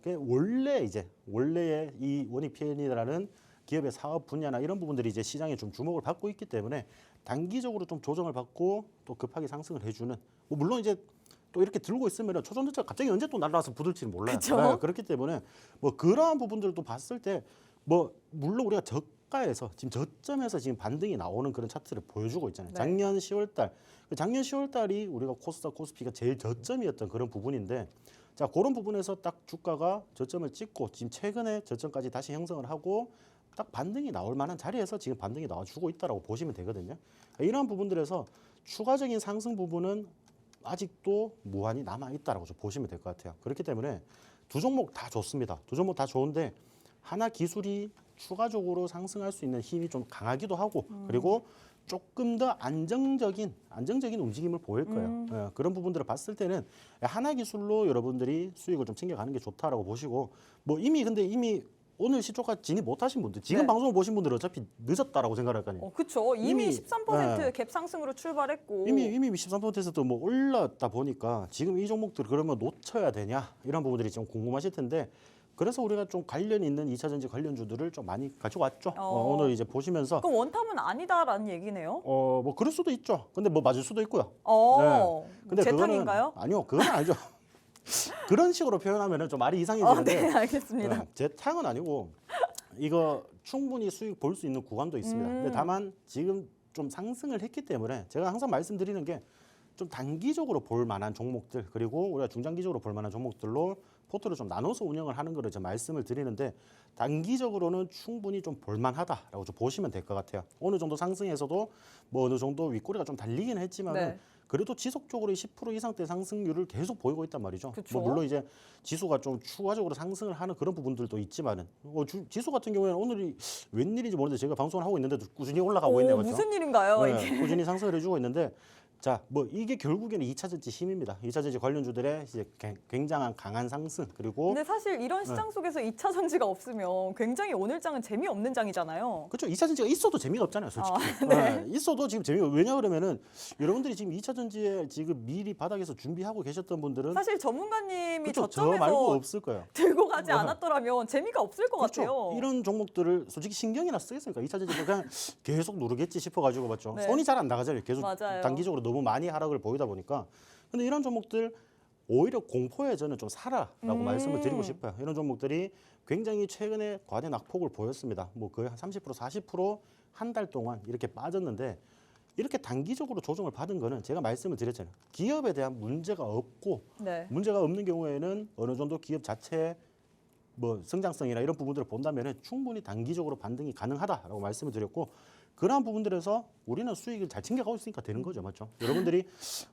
[SPEAKER 2] 원래의 이 원익 P&E라는 기업의 사업 분야나 이런 부분들이 이제 시장에 좀 주목을 받고 있기 때문에 단기적으로 좀 조정을 받고 또 급하게 상승을 해주는, 뭐 물론 이제 또 이렇게 들고 있으면 초전도체가 갑자기 언제 또 날아와서 부들지는 몰라요. 네, 그렇기 때문에 뭐 그러한 부분들도 봤을 때 뭐 물론 우리가 저가에서 지금 저점에서 지금 반등이 나오는 그런 차트를 보여주고 있잖아요.
[SPEAKER 1] 네.
[SPEAKER 2] 작년 10월 달이 우리가 코스닥 코스피가 제일 저점이었던 그런 부분인데, 자, 그런 부분에서 딱 주가가 저점을 찍고 지금 최근에 저점까지 다시 형성을 하고 딱 반등이 나올 만한 자리에서 지금 반등이 나와주고 있다라고 보시면 되거든요. 이러한 부분들에서 추가적인 상승 부분은 아직도 무한히 남아 있다라고 좀 보시면 될 것 같아요. 그렇기 때문에 두 종목 다 좋습니다. 두 종목 다 좋은데 하나 기술이 추가적으로 상승할 수 있는 힘이 좀 강하기도 하고, 그리고 조금 더 안정적인 움직임을 보일 거예요. 예, 그런 부분들을 봤을 때는 하나 기술로 여러분들이 수익을 좀 챙겨가는 게 좋다라고 보시고, 뭐 이미 오늘 시초가 진입 못하신 분들, 지금
[SPEAKER 1] 네.
[SPEAKER 2] 방송을 보신 분들은 어차피 늦었다라고 생각할 거 아니에요.
[SPEAKER 1] 그렇죠. 이미 13%
[SPEAKER 2] 네.
[SPEAKER 1] 갭 상승으로 출발했고.
[SPEAKER 2] 이미 13%에서도 뭐 올랐다 보니까 지금 이 종목들 그러면 놓쳐야 되냐, 이런 부분들이 좀 궁금하실 텐데, 그래서 우리가 좀 관련 있는 2차전지 관련주들을 좀 많이 가지고 왔죠. 오늘 이제 보시면서
[SPEAKER 1] 그럼 원탑은 아니다라는 얘기네요.
[SPEAKER 2] 뭐 그럴 수도 있죠. 근데 뭐 맞을 수도 있고요. 근데
[SPEAKER 1] 재탄인가요?
[SPEAKER 2] 아니요, 그건 아니죠. 그런 식으로 표현하면 좀 말이 이상해지는데,
[SPEAKER 1] 네, 알겠습니다.
[SPEAKER 2] 재탕은 아니고 이거 충분히 수익 볼 수 있는 구간도 있습니다. 근데 다만 지금 좀 상승을 했기 때문에 제가 항상 말씀드리는 게 좀 단기적으로 볼 만한 종목들, 그리고 우리가 중장기적으로 볼 만한 종목들로 포트를 좀 나눠서 운영을 하는 거를 좀 말씀을 드리는데, 단기적으로는 충분히 좀 볼만하다라고 좀 보시면 될 것 같아요. 어느 정도 상승에서도 뭐 어느 정도 윗꼬리가 좀 달리긴 했지만
[SPEAKER 1] 네.
[SPEAKER 2] 그래도 지속적으로 10% 이상대 상승률을 계속 보이고 있단 말이죠.
[SPEAKER 1] 그쵸.
[SPEAKER 2] 뭐 물론 이제 지수가 좀 추가적으로 상승을 하는 그런 부분들도 있지만은 지수 같은 경우에는 오늘이 웬일인지 모르는데 제가 방송을 하고 있는데도 꾸준히 올라가고 있네요. 맞죠?
[SPEAKER 1] 무슨 일인가요,
[SPEAKER 2] 네,
[SPEAKER 1] 이게?
[SPEAKER 2] 꾸준히 상승을 해주고 있는데, 자, 뭐 이게 결국에는 2차전지 힘입니다. 2차전지 관련주들의 이제 굉장한 강한 상승, 그리고
[SPEAKER 1] 근데 사실 이런 시장 속에서 2차 전지가 없으면 굉장히 오늘장은 재미없는 장이잖아요.
[SPEAKER 2] 그렇죠. 2차전지가 있어도 재미가 없잖아요, 솔직히.
[SPEAKER 1] 네.
[SPEAKER 2] 있어도 지금 재미가, 왜냐 그러면은 여러분들이 지금 2차전지에 지금 미리 바닥에서 준비하고 계셨던 분들은
[SPEAKER 1] 사실 전문가님이
[SPEAKER 2] 그렇죠. 저
[SPEAKER 1] 저점에서
[SPEAKER 2] 말고 없을 거예요.
[SPEAKER 1] 들고 가지 않았더라면 재미가 없을 것
[SPEAKER 2] 그렇죠.
[SPEAKER 1] 같아요.
[SPEAKER 2] 이런 종목들을 솔직히 신경이나 쓰겠습니까? 2차전지 그냥 계속 누르겠지 싶어가지고 봤죠.
[SPEAKER 1] 네.
[SPEAKER 2] 손이 잘 안 나가잖아요. 계속
[SPEAKER 1] 맞아요.
[SPEAKER 2] 단기적으로 너무 많이 하락을 보이다 보니까. 근데 이런 종목들 오히려 공포에 저는 좀 사라라고 말씀을 드리고 싶어요. 이런 종목들이 굉장히 최근에 과대 낙폭을 보였습니다. 뭐 거의 한 30%, 40% 한 달 동안 이렇게 빠졌는데, 이렇게 단기적으로 조정을 받은 거는 제가 말씀을 드렸잖아요. 기업에 대한 문제가 없고,
[SPEAKER 1] 네.
[SPEAKER 2] 문제가 없는 경우에는 어느 정도 기업 자체의 뭐 성장성이나 이런 부분들을 본다면 충분히 단기적으로 반등이 가능하다라고 말씀을 드렸고, 그러한 부분들에서 우리는 수익을 잘 챙겨가고 있으니까 되는 거죠, 맞죠? 여러분들이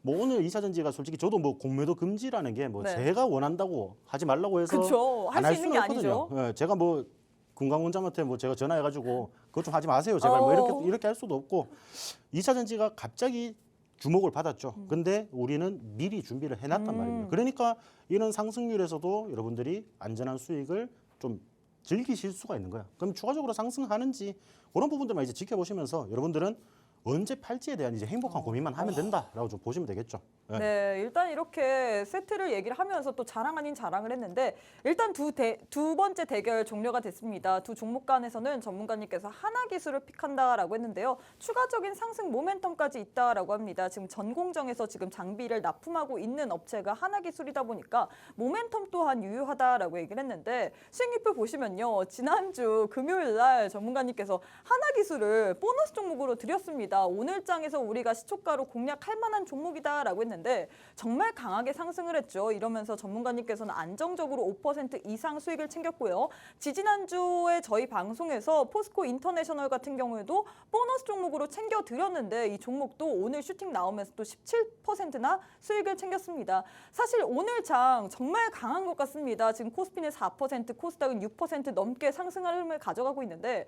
[SPEAKER 2] 뭐 오늘 2차전지가 솔직히 저도 뭐 공매도 금지라는 게 뭐
[SPEAKER 1] 네.
[SPEAKER 2] 제가 원한다고 하지 말라고 해서
[SPEAKER 1] 그쵸. 할
[SPEAKER 2] 안
[SPEAKER 1] 수 있는 게 아니죠.
[SPEAKER 2] 예, 제가 뭐 금강 원장한테 뭐 제가 전화해가지고 그것 좀 하지 마세요, 제발 뭐 이렇게 할 수도 없고, 2차전지가 갑자기 주목을 받았죠. 근데 우리는 미리 준비를 해놨단 말입니다. 그러니까 이런 상승률에서도 여러분들이 안전한 수익을 좀 즐기실 수가 있는 거야. 그럼 추가적으로 상승하는지 그런 부분들만 이제 지켜보시면서 여러분들은 언제 팔지에 대한 이제 행복한 고민만 하면 된다라고 좀 보시면 되겠죠. 네.
[SPEAKER 1] 네, 일단 이렇게 세트를 얘기를 하면서 또 자랑 아닌 자랑을 했는데 일단 두 번째 대결 종료가 됐습니다. 두 종목 간에서는 전문가님께서 하나기술을 픽한다라고 했는데요. 추가적인 상승 모멘텀까지 있다라고 합니다. 지금 전공정에서 지금 장비를 납품하고 있는 업체가 하나기술이다 보니까 모멘텀 또한 유효하다라고 얘기를 했는데 수익률표 보시면요. 지난주 금요일 날 전문가님께서 하나기술을 보너스 종목으로 드렸습니다. 오늘 장에서 우리가 시초가로 공략할 만한 종목이다라고 했는데 정말 강하게 상승을 했죠. 이러면서 전문가님께서는 안정적으로 5% 이상 수익을 챙겼고요. 지지난주에 저희 방송에서 포스코 인터내셔널 같은 경우에도 보너스 종목으로 챙겨드렸는데 이 종목도 오늘 슈팅 나오면서 또 17%나 수익을 챙겼습니다. 사실 오늘 장 정말 강한 것 같습니다. 지금 코스피는 4%, 코스닥은 6% 넘게 상승 흐름을 가져가고 있는데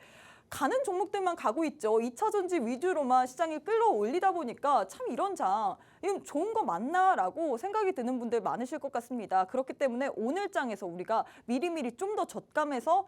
[SPEAKER 1] 가는 종목들만 가고 있죠. 2차 전지 위주로만 시장이 끌어올리다 보니까 참 이런 장 이건 좋은 거 맞나라고 생각이 드는 분들 많으실 것 같습니다. 그렇기 때문에 오늘 장에서 우리가 미리미리 좀 더 저점에서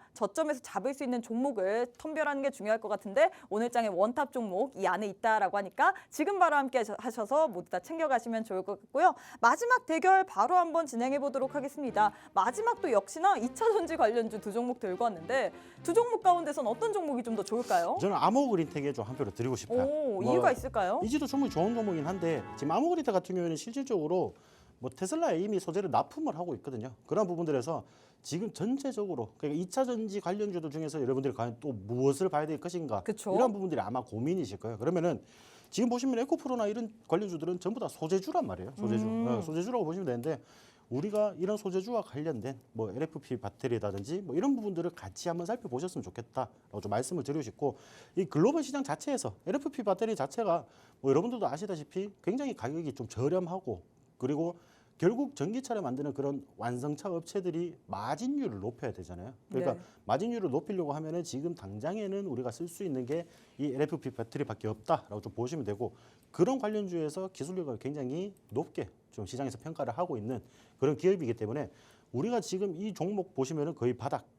[SPEAKER 1] 잡을 수 있는 종목을 선별하는 게 중요할 것 같은데 오늘 장의 원탑 종목 이 안에 있다라고 하니까 지금 바로 함께 하셔서 모두 다 챙겨가시면 좋을 것 같고요. 마지막 대결 바로 한번 진행해 보도록 하겠습니다. 마지막도 역시나 2차 전지 관련주 두 종목 들고 왔는데 두 종목 가운데선 어떤 종목이 좀 더 좋을까요?
[SPEAKER 2] 저는 아모그린텍에 좀 한 표를 드리고 싶어요.
[SPEAKER 1] 오, 이유가 있을까요?
[SPEAKER 2] 이지도 종목이 좋은 종목이긴 한데 지금 아모그린텍 같은 경우에는 실질적으로 뭐 테슬라에 이미 소재를 납품을 하고 있거든요. 그런 부분들에서 지금 전체적으로 그러니까 2차 전지 관련주들 중에서 여러분들이 과연 또 무엇을 봐야 될 것인가
[SPEAKER 1] 그쵸?
[SPEAKER 2] 이런 부분들이 아마 고민이실 거예요. 그러면은 지금 보시면 에코프로나 이런 관련주들은 전부 다 소재주란 말이에요. 소재주. 소재주라고 보시면 되는데 우리가 이런 소재주와 관련된 뭐 LFP 배터리라든지 뭐 이런 부분들을 같이 한번 살펴보셨으면 좋겠다라고 좀 말씀을 드리고 싶고 이 글로벌 시장 자체에서 LFP 배터리 자체가 뭐 여러분들도 아시다시피 굉장히 가격이 좀 저렴하고 그리고 결국 전기차를 만드는 그런 완성차 업체들이 마진율을 높여야 되잖아요. 그러니까
[SPEAKER 1] 네.
[SPEAKER 2] 마진율을 높이려고 하면은 지금 당장에는 우리가 쓸 수 있는 게 이 LFP 배터리밖에 없다라고 좀 보시면 되고 그런 관련주에서 기술력을 굉장히 높게 좀 시장에서 평가를 하고 있는 그런 기업이기 때문에 우리가 지금 이 종목 보시면은 거의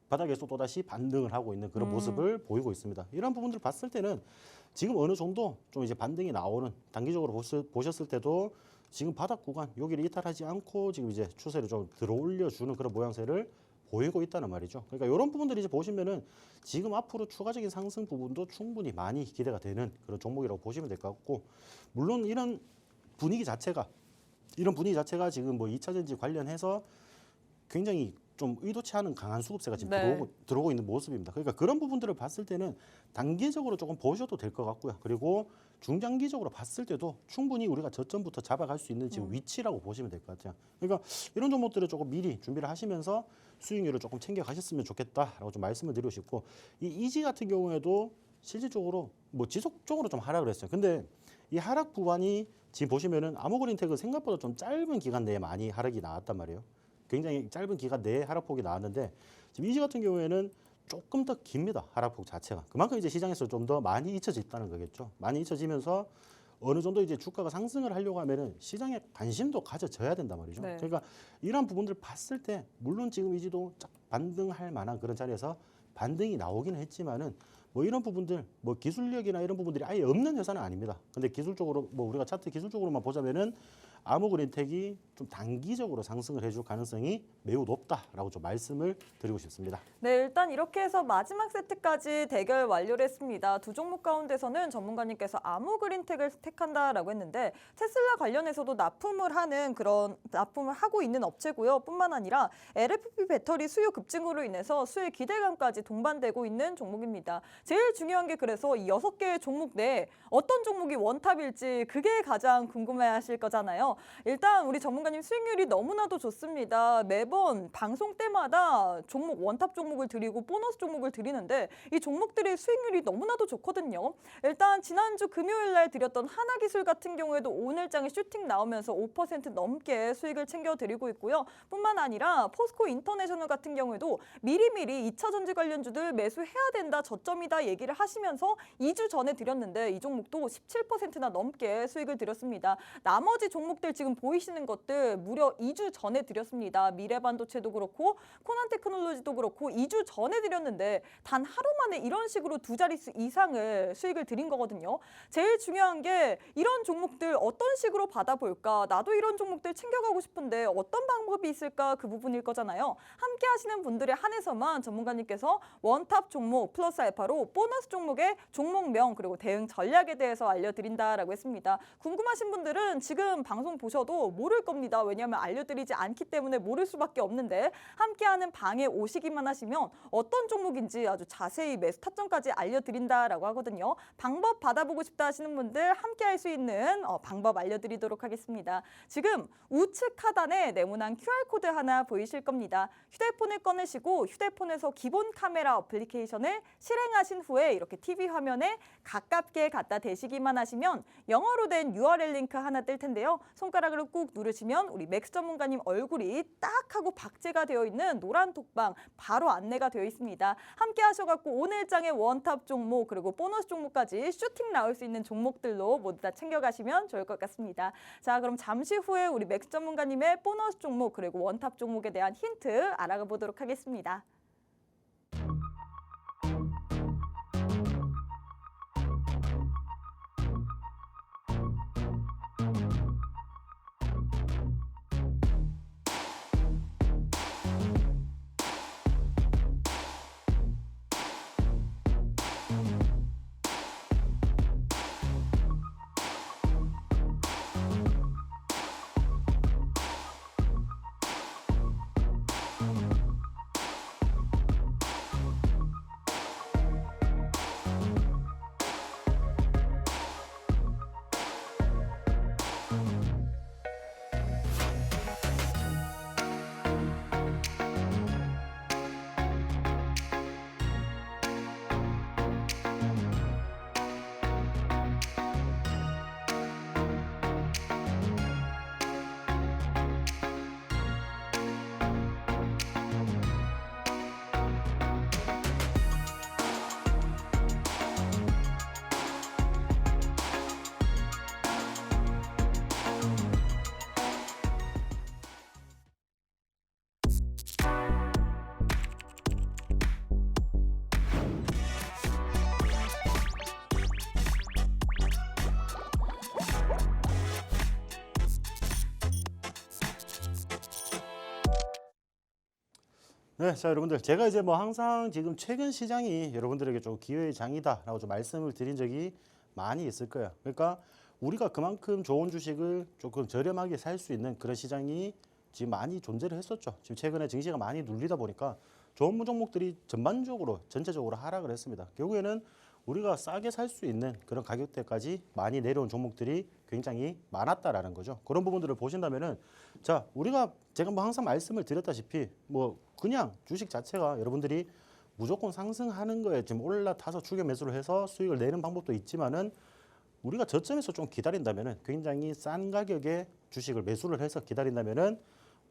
[SPEAKER 2] 바닥에서 또다시 반등을 하고 있는 그런 모습을 보이고 있습니다. 이런 부분들을 봤을 때는 지금 어느 정도 좀 이제 반등이 나오는 단기적으로 보셨을 때도 지금 바닥 구간 여기를 이탈하지 않고 지금 이제 추세를 좀 들어올려 주는 그런 모양새를 보이고 있다는 말이죠. 그러니까 이런 부분들이 이제 보시면은 지금 앞으로 추가적인 상승 부분도 충분히 많이 기대가 되는 그런 종목이라고 보시면 될 것 같고 물론 이런 분위기 자체가 지금 뭐 2차 전지 관련해서 굉장히 좀 의도치 않은 강한 수급세가 지금
[SPEAKER 1] 네.
[SPEAKER 2] 들어오고 있는 모습입니다. 그러니까 그런 부분들을 봤을 때는 단기적으로 조금 보셔도 될 것 같고요. 그리고 중장기적으로 봤을 때도 충분히 우리가 저점부터 잡아갈 수 있는 지금 위치라고 보시면 될 것 같아요. 그러니까 이런 종목들을 조금 미리 준비를 하시면서 수익률을 조금 챙겨 가셨으면 좋겠다라고 좀 말씀을 드리고 싶고 이 이지 같은 경우에도 실질적으로 뭐 지속적으로 좀 하락을 했어요. 근데 이 하락 구간이 지금 보시면은 아모그린텍은 생각보다 좀 짧은 기간 내에 많이 하락이 나왔단 말이에요. 굉장히 짧은 기간 내에 하락폭이 나왔는데 지금 이지 같은 경우에는 조금 더 깁니다. 하락폭 자체가. 그만큼 이제 시장에서 좀 더 많이 잊혀져 있다는 거겠죠. 많이 잊혀지면서 어느 정도 이제 주가가 상승을 하려고 하면은 시장에 관심도 가져져야 된단 말이죠.
[SPEAKER 1] 네.
[SPEAKER 2] 그러니까 이런 부분들을 봤을 때 물론 지금 이지도 반등할 만한 그런 자리에서 반등이 나오기는 했지만은 뭐 이런 부분들 뭐 기술력이나 이런 부분들이 아예 없는 회사는 아닙니다. 근데 기술적으로 뭐 우리가 차트 기술적으로만 보자면은 아모그린텍이 좀 단기적으로 상승을 해줄 가능성이 매우 높다라고 좀 말씀을 드리고 싶습니다.
[SPEAKER 1] 네, 일단 이렇게 해서 마지막 세트까지 대결 완료를 했습니다. 두 종목 가운데서는 전문가님께서 아모그린텍을 택한다라고 했는데 테슬라 관련해서도 납품을 하고 있는 업체고요. 뿐만 아니라 LFP 배터리 수요 급증으로 인해서 수요 기대감까지 동반되고 있는 종목입니다. 제일 중요한 게 그래서 이 6개의 종목 내에 어떤 종목이 원탑일지 그게 가장 궁금해하실 거잖아요. 일단 우리 전문가님 수익률이 너무나도 좋습니다. 매번 방송 때마다 원탑 종목을 드리고 보너스 종목을 드리는데 이 종목들의 수익률이 너무나도 좋거든요. 일단 지난주 금요일 날 드렸던 하나기술 같은 경우에도 오늘 장에 슈팅 나오면서 5% 넘게 수익을 챙겨드리고 있고요. 뿐만 아니라 포스코 인터내셔널 같은 경우에도 미리미리 2차 전지 관련주들 매수해야 된다, 저점이다 얘기를 하시면서 2주 전에 드렸는데 이 종목도 17%나 넘게 수익을 드렸습니다. 나머지 종목 종목들 지금 보이시는 것들 무려 2주 전에 드렸습니다. 미래반도체도 그렇고 코난테크놀로지도 그렇고 2주 전에 드렸는데 단 하루 만에 이런 식으로 두 자릿수 이상을 수익을 드린 거거든요. 제일 중요한 게 이런 종목들 어떤 식으로 받아볼까? 나도 이런 종목들 챙겨가고 싶은데 어떤 방법이 있을까? 그 부분일 거잖아요. 함께 하시는 분들에 한해서만 전문가님께서 원탑 종목 플러스 알파로 보너스 종목의 종목명 그리고 대응 전략에 대해서 알려드린다라고 했습니다. 궁금하신 분들은 지금 방송 보셔도 모를 겁니다. 왜냐하면 알려드리지 않기 때문에 모를 수밖에 없는데 함께하는 방에 오시기만 하시면 어떤 종목인지 아주 자세히 매수 타점까지 알려드린다라고 하거든요. 방법 받아보고 싶다 하시는 분들 함께할 수 있는 방법 알려드리도록 하겠습니다. 지금 우측 하단에 네모난 QR코드 하나 보이실 겁니다. 휴대폰을 꺼내시고 휴대폰에서 기본 카메라 어플리케이션을 실행하신 후에 이렇게 TV 화면에 가깝게 갖다 대시기만 하시면 영어로 된 URL 링크 하나 뜰 텐데요. 손가락으로 꾹 누르시면 우리 맥스 전문가님 얼굴이 딱 하고 박제가 되어 있는 노란 톡방 바로 안내가 되어 있습니다. 함께 하셔갖고 오늘 장의 원탑 종목 그리고 보너스 종목까지 슈팅 나올 수 있는 종목들로 모두 다 챙겨가시면 좋을 것 같습니다. 자, 그럼 잠시 후에 우리 맥스 전문가님의 보너스 종목 그리고 원탑 종목에 대한 힌트 알아가 보도록 하겠습니다.
[SPEAKER 2] 네, 자 여러분들 제가 이제 뭐 항상 지금 최근 시장이 여러분들에게 좀 기회의 장이다라고 좀 말씀을 드린 적이 많이 있을 거예요. 그러니까 우리가 그만큼 좋은 주식을 조금 저렴하게 살 수 있는 그런 시장이 지금 많이 존재를 했었죠. 지금 최근에 증시가 많이 눌리다 보니까 좋은 종목들이 전반적으로 전체적으로 하락을 했습니다. 결국에는 우리가 싸게 살 수 있는 그런 가격대까지 많이 내려온 종목들이 굉장히 많았다라는 거죠. 그런 부분들을 보신다면은 자 우리가 제가 뭐 항상 말씀을 드렸다시피 뭐 그냥 주식 자체가 여러분들이 무조건 상승하는 거에 지금 올라타서 추격 매수를 해서 수익을 내는 방법도 있지만은 우리가 저점에서 좀 기다린다면은 굉장히 싼 가격에 주식을 매수를 해서 기다린다면은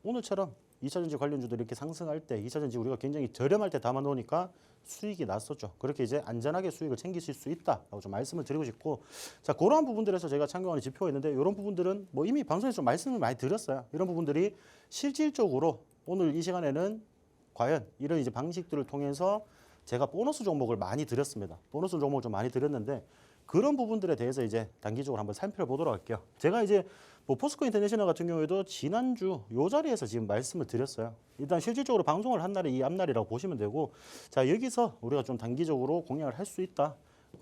[SPEAKER 2] 오늘처럼 2차전지 관련주들이 이렇게 상승할 때 2차전지 우리가 굉장히 저렴할 때 담아 놓으니까 수익이 났었죠. 그렇게 이제 안전하게 수익을 챙기실 수 있다라고 좀 말씀을 드리고 싶고 자 그러한 부분들에서 제가 참고하는 지표가 있는데 이런 부분들은 뭐 이미 방송에서 좀 말씀을 많이 드렸어요. 이런 부분들이 실질적으로 오늘 이 시간에는 과연 이런 이제 방식들을 통해서 제가 보너스 종목을 많이 드렸습니다. 보너스 종목을 좀 많이 드렸는데 그런 부분들에 대해서 이제 단기적으로 한번 살펴보도록 할게요. 제가 이제 뭐 포스코 인터내셔널 같은 경우에도 지난주 요 자리에서 지금 말씀을 드렸어요. 일단 실질적으로 방송을 한 날이 이 앞날이라고 보시면 되고 자 여기서 우리가 좀 단기적으로 공략을 할 수 있다.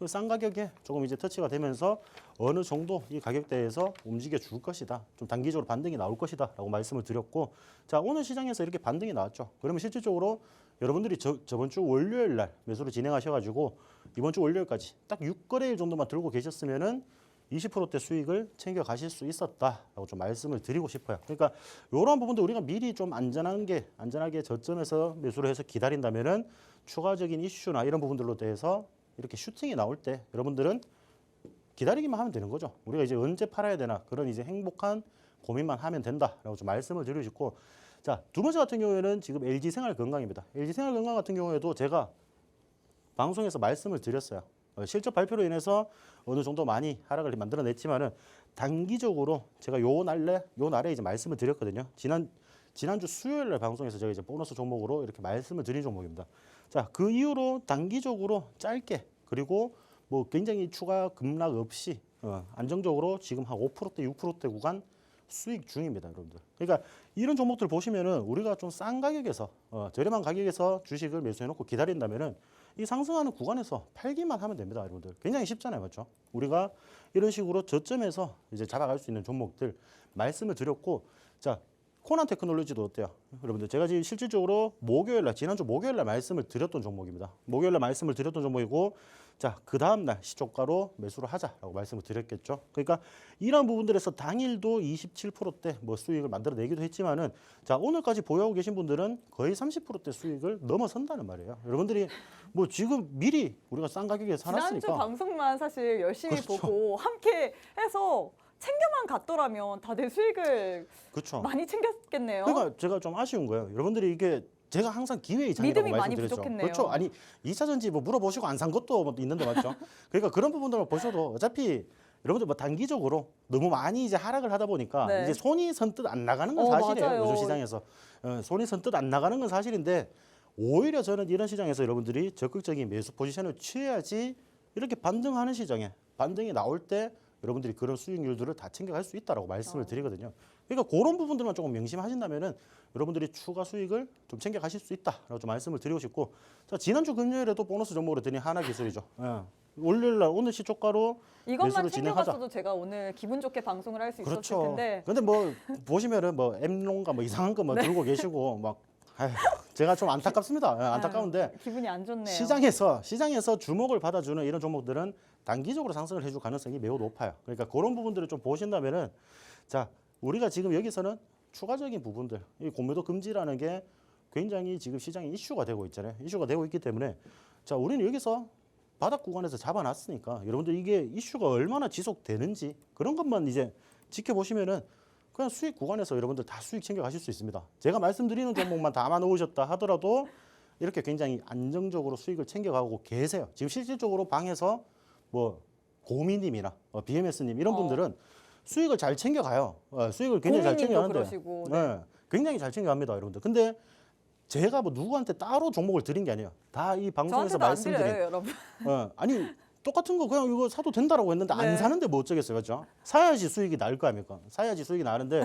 [SPEAKER 2] 싼 가격에 조금 이제 터치가 되면서 어느 정도 이 가격대에서 움직여 줄 것이다. 좀 단기적으로 반등이 나올 것이다 라고 말씀을 드렸고 자 오늘 시장에서 이렇게 반등이 나왔죠. 그러면 실질적으로 여러분들이 저번 주 월요일 날 매수를 진행하셔가지고 이번 주 월요일까지 딱 6거래일 정도만 들고 계셨으면은 20%대 수익을 챙겨 가실 수 있었다라고 좀 말씀을 드리고 싶어요. 그러니까 이런 부분도 우리가 미리 좀 안전하게 저점에서 매수를 해서 기다린다면은 추가적인 이슈나 이런 부분들로 대해서 이렇게 슈팅이 나올 때 여러분들은 기다리기만 하면 되는 거죠. 우리가 이제 언제 팔아야 되나 그런 이제 행복한 고민만 하면 된다라고 좀 말씀을 드리고 싶고 자, 두 번째 같은 경우에는 지금 LG생활건강입니다. LG생활건강 같은 경우에도 제가 방송에서 말씀을 드렸어요. 실적 발표로 인해서 어느 정도 많이 하락을 만들어냈지만은 단기적으로 제가 요 날에 이제 말씀을 드렸거든요. 지난주 수요일 날 방송에서 제가 이제 보너스 종목으로 이렇게 말씀을 드린 종목입니다. 자, 그 이후로 단기적으로 짧게 그리고 뭐 굉장히 추가 급락 없이 안정적으로 지금 한 5%대 6%대 구간 수익 중입니다, 여러분들. 그러니까 이런 종목들 보시면은 우리가 좀 싼 가격에서 저렴한 가격에서 주식을 매수해놓고 기다린다면은 이 상승하는 구간에서 팔기만 하면 됩니다, 여러분들. 굉장히 쉽잖아요, 맞죠? 우리가 이런 식으로 저점에서 이제 잡아갈 수 있는 종목들 말씀을 드렸고, 자, 코난 테크놀로지도 어때요, 여러분들? 제가 지금 실질적으로 지난주 목요일 날 말씀을 드렸던 종목입니다. 목요일 날 말씀을 드렸던 종목이고, 자, 그 다음 날 시초가로 매수를 하자라고 말씀을 드렸겠죠. 그러니까 이런 부분들에서 당일도 27%대 뭐 수익을 만들어내기도 했지만은, 자, 오늘까지 보유하고 계신 분들은 거의 30%대 수익을 넘어선다는 말이에요. 여러분들이 뭐 지금 미리 우리가 싼 가격에 사놨으니까.
[SPEAKER 1] 지난주 방송만 사실 열심히
[SPEAKER 2] 그렇죠.
[SPEAKER 1] 보고 함께 해서 챙겨만 갔더라면 다들 수익을
[SPEAKER 2] 그렇죠.
[SPEAKER 1] 많이 챙겼겠네요.
[SPEAKER 2] 그러니까 제가 좀 아쉬운 거예요. 여러분들이 이게 제가 항상 기회의 장이라고
[SPEAKER 1] 믿음이 많이
[SPEAKER 2] 말씀드렸죠.
[SPEAKER 1] 부족했네요.
[SPEAKER 2] 그렇죠. 아니 2차 전지 뭐 물어보시고 안 산 것도 뭐 있는데 맞죠? 그러니까 그런 부분들만 보셔도 어차피 여러분들 뭐 단기적으로 너무 많이 이제 하락을 하다 보니까
[SPEAKER 1] 네.
[SPEAKER 2] 이제 손이 선뜻 안 나가는 건 사실이에요.
[SPEAKER 1] 맞아요.
[SPEAKER 2] 요즘 시장에서 손이 선뜻 안 나가는 건 사실인데, 오히려 저는 이런 시장에서 여러분들이 적극적인 매수 포지션을 취해야지 이렇게 반등하는 시장에 반등이 나올 때 여러분들이 그런 수익률들을 다 챙겨갈 수 있다라고 말씀을 드리거든요. 그러니까 그런 부분들만 조금 명심하신다면은 여러분들이 추가 수익을 좀 챙겨가실 수 있다라고 좀 말씀을 드리고 싶고, 자, 지난주 금요일에도 보너스 종목으로 드린 하나기술이죠. 월요일날 오늘 시초가로
[SPEAKER 1] 이것만
[SPEAKER 2] 매수를 진행하자.
[SPEAKER 1] 챙겨갔어도 제가 오늘 기분 좋게 방송을 할 수 있었을
[SPEAKER 2] 그렇죠.
[SPEAKER 1] 텐데.
[SPEAKER 2] 근데 뭐 보시면은 뭐 엠롱가 뭐 이상한 거 뭐 들고 계시고 막 아휴, 제가 좀 안타깝습니다. 안타까운데
[SPEAKER 1] 아유, 기분이 안 좋네요.
[SPEAKER 2] 시장에서 주목을 받아주는 이런 종목들은 단기적으로 상승을 해줄 가능성이 매우 높아요. 그러니까 그런 부분들을 좀 보신다면은, 자, 우리가 지금 여기서는 추가적인 부분들, 이 공매도 금지라는 게 굉장히 지금 시장에 이슈가 되고 있잖아요. 이슈가 되고 있기 때문에, 자, 우리는 여기서 바닥 구간에서 잡아놨으니까 여러분들 이게 이슈가 얼마나 지속되는지 그런 것만 이제 지켜보시면은 그냥 수익 구간에서 여러분들 다 수익 챙겨가실 수 있습니다. 제가 말씀드리는 종목만 담아 놓으셨다 하더라도 이렇게 굉장히 안정적으로 수익을 챙겨가고 계세요. 지금 실질적으로 방에서 뭐 고미님이나 BMS님 이런 분들은 수익을 잘 챙겨가요. 수익을 굉장히 잘 챙겨가는데,
[SPEAKER 1] 그러시고,
[SPEAKER 2] 네, 굉장히 잘 챙겨갑니다, 여러분들. 근데 제가 뭐 누구한테 따로 종목을 드린 게 아니에요. 다 이 방송에서
[SPEAKER 1] 저한테도 안
[SPEAKER 2] 말씀드린.
[SPEAKER 1] 드려요, 여러분.
[SPEAKER 2] 아니 똑같은 거 그냥 이거 사도 된다라고 했는데
[SPEAKER 1] 네.
[SPEAKER 2] 안 사는데 뭐 어쩌겠어요, 그렇죠? 사야지 수익이 나을 거 아닙니까? 사야지 수익이 나는데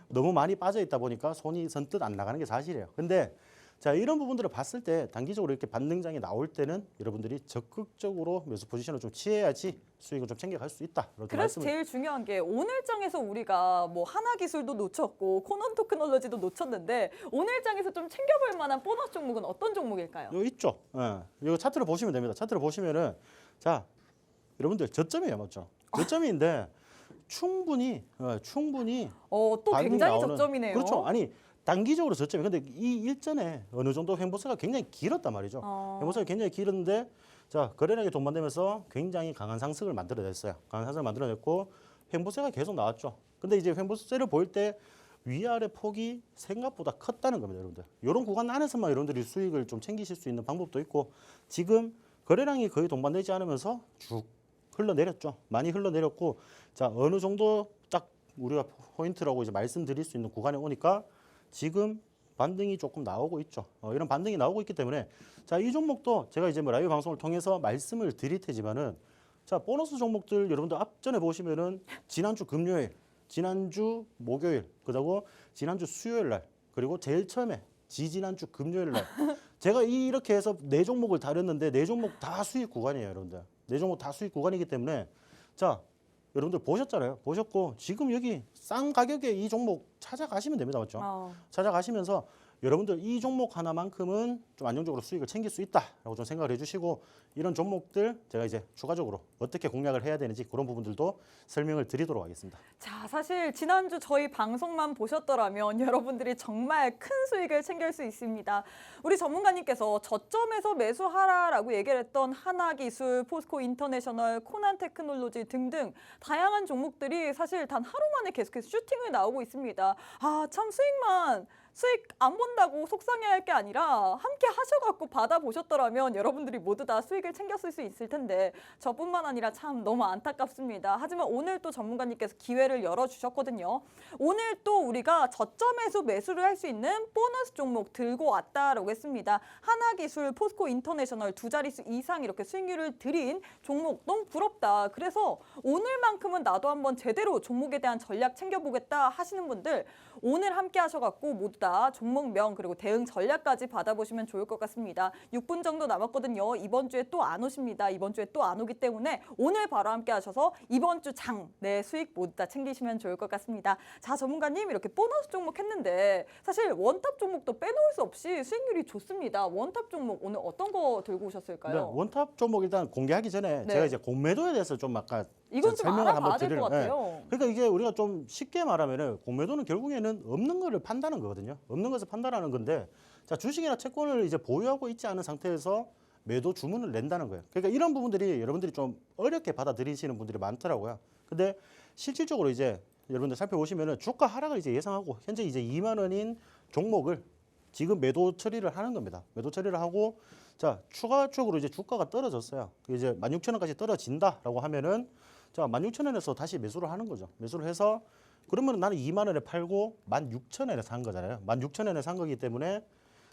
[SPEAKER 2] 너무 많이 빠져 있다 보니까 손이 선뜻 안 나가는 게 사실이에요. 근데 자, 이런 부분들을 봤을 때 단기적으로 이렇게 반등장이 나올 때는 여러분들이 적극적으로 매수 포지션을 좀 취해야지 수익을 좀 챙겨갈 수 있다.
[SPEAKER 1] 그래서 제일 중요한 게 오늘장에서 우리가 뭐 하나기술도 놓쳤고 코넌 테크놀로지도 놓쳤는데 오늘장에서 좀 챙겨볼 만한 보너스 종목은 어떤 종목일까요?
[SPEAKER 2] 여기 있죠. 이거 차트를 보시면 됩니다. 차트를 보시면은, 자, 여러분들 저점이에요, 맞죠? 저점인데 충분히
[SPEAKER 1] 또
[SPEAKER 2] 반등이
[SPEAKER 1] 굉장히
[SPEAKER 2] 나오는,
[SPEAKER 1] 저점이네요.
[SPEAKER 2] 그렇죠. 아니 단기적으로 저점이, 근데 이 일전에 어느 정도 횡보세가 굉장히 길었단 말이죠. 횡보세가 굉장히 길었는데, 자, 거래량이 동반되면서 굉장히 강한 상승을 만들어냈어요. 강한 상승을 만들어냈고 횡보세가 계속 나왔죠. 근데 이제 횡보세를 보일 때 위아래 폭이 생각보다 컸다는 겁니다, 여러분들. 이런 구간 안에서만 여러분들이 수익을 좀 챙기실 수 있는 방법도 있고, 지금 거래량이 거의 동반되지 않으면서 쭉 흘러내렸죠. 많이 흘러내렸고, 자, 어느 정도 딱 우리가 포인트라고 이제 말씀드릴 수 있는 구간에 오니까 지금 반등이 조금 나오고 있죠. 이런 반등이 나오고 있기 때문에, 자, 이 종목도 제가 이제 뭐 라이브 방송을 통해서 말씀을 드릴 테지만은, 자, 보너스 종목들 여러분들 앞전에 보시면은 지난주 금요일, 지난주 목요일, 그리고 지난주 수요일 날, 그리고 제일 처음에 지지난주 금요일 날 제가 이렇게 해서 4종목을 다뤘는데 4종목 다 수익 구간이에요, 여러분들. 4종목 다 수익 구간이기 때문에, 자, 여러분들 보셨잖아요. 보셨고 지금 여기 싼 가격에 이 종목 찾아가시면 됩니다, 맞죠? 찾아가시면서 여러분들 이 종목 하나만큼은 좀 안정적으로 수익을 챙길 수 있다라고 좀 생각을 해주시고, 이런 종목들 제가 이제 추가적으로 어떻게 공략을 해야 되는지 그런 부분들도 설명을 드리도록 하겠습니다.
[SPEAKER 1] 자, 사실 지난주 저희 방송만 보셨더라면 여러분들이 정말 큰 수익을 챙길 수 있습니다. 우리 전문가님께서 저점에서 매수하라라고 얘기를 했던 하나기술, 포스코 인터내셔널, 코난 테크놀로지 등등 다양한 종목들이 사실 단 하루 만에 계속해서 슈팅을 나오고 있습니다. 아, 참 수익만 수익 안 본다고 속상해할 게 아니라 함께 하셔갖고 받아보셨더라면 여러분들이 모두 다 수익을 챙겼을 수 있을 텐데 저뿐만 아니라 참 너무 안타깝습니다. 하지만 오늘 또 전문가님께서 기회를 열어주셨거든요. 오늘 또 우리가 저점에서 매수를 할 수 있는 보너스 종목 들고 왔다라고 했습니다. 하나기술, 포스코 인터내셔널 두 자릿수 이상 이렇게 수익률을 드린 종목 너무 부럽다. 그래서 오늘만큼은 나도 한번 제대로 종목에 대한 전략 챙겨보겠다 하시는 분들 오늘 함께 하셔갖고 모두 다 종목명 그리고 대응 전략까지 받아보시면 좋을 것 같습니다. 6분 정도 남았거든요. 이번 주에 또 안 오십니다. 이번 주에 또 안 오기 때문에 오늘 바로 함께 하셔서 이번 주 장 내 수익 모두 다 챙기시면 좋을 것 같습니다. 자, 전문가님 이렇게 보너스 종목 했는데 사실 원탑 종목도 빼놓을 수 없이 수익률이 좋습니다. 원탑 종목 오늘 어떤 거 들고 오셨을까요?
[SPEAKER 2] 네, 원탑 종목 일단 공개하기 전에
[SPEAKER 1] 네.
[SPEAKER 2] 제가 이제 공매도에 대해서 좀 아까
[SPEAKER 1] 이건 좀
[SPEAKER 2] 설명을 한번
[SPEAKER 1] 알아봐야 될 것
[SPEAKER 2] 드리는,
[SPEAKER 1] 같아요.
[SPEAKER 2] 그러니까 이게 우리가 좀 쉽게 말하면은 공매도는 결국에는 없는 거를 판다는 거거든요. 없는 것을 판단하는 건데, 자, 주식이나 채권을 이제 보유하고 있지 않은 상태에서 매도 주문을 낸다는 거예요. 그러니까 이런 부분들이 여러분들이 좀 어렵게 받아들이시는 분들이 많더라고요. 근데 실질적으로 이제 여러분들 살펴보시면은 주가 하락을 이제 예상하고 현재 이제 2만 원인 종목을 지금 매도 처리를 하는 겁니다. 매도 처리를 하고, 자, 추가적으로 이제 주가가 떨어졌어요. 이제 16,000원까지 떨어진다라고 하면은, 자, 16,000원에서 다시 매수를 하는 거죠. 매수를 해서 그러면 나는 2만 원에 팔고 16,000원에 산 거잖아요. 16,000원에 산 거기 때문에,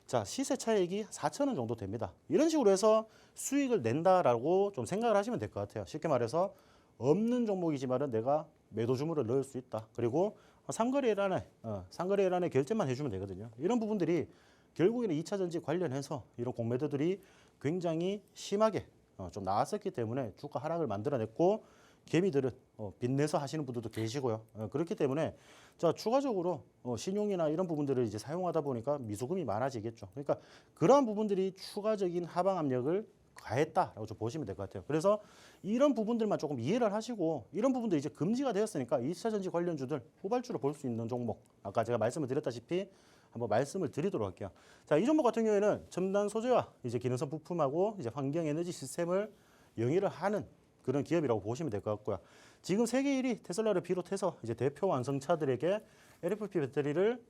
[SPEAKER 2] 자, 시세 차익이 4,000원 정도 됩니다. 이런 식으로 해서 수익을 낸다라고 좀 생각을 하시면 될 것 같아요. 쉽게 말해서 없는 종목이지만은 내가 매도 주문을 넣을 수 있다. 그리고 상거래일안에 결제만 해주면 되거든요. 이런 부분들이 결국에는 2차 전지 관련해서 이런 공매도들이 굉장히 심하게 좀 나왔었기 때문에 주가 하락을 만들어냈고, 개미들은 빚내서 하시는 분들도 계시고요. 그렇기 때문에, 자, 추가적으로 신용이나 이런 부분들을 이제 사용하다 보니까 미수금이 많아지겠죠. 그러니까 그러한 부분들이 추가적인 하방 압력을 가했다라고 좀 보시면 될 것 같아요. 그래서 이런 부분들만 조금 이해를 하시고, 이런 부분들이 이제 금지가 되었으니까 2차 전지 관련주들 후발주로 볼 수 있는 종목, 아까 제가 말씀을 드렸다시피 한번 말씀을 드리도록 할게요. 자, 이 종목 같은 경우에는 첨단 소재와 이제 기능성 부품하고 이제 환경 에너지 시스템을 영위를 하는 그런 기업이라고 보시면 될 것 같고요. 지금 세계 1위 테슬라를 비롯해서 이제 대표 완성차들에게 LFP 배터리를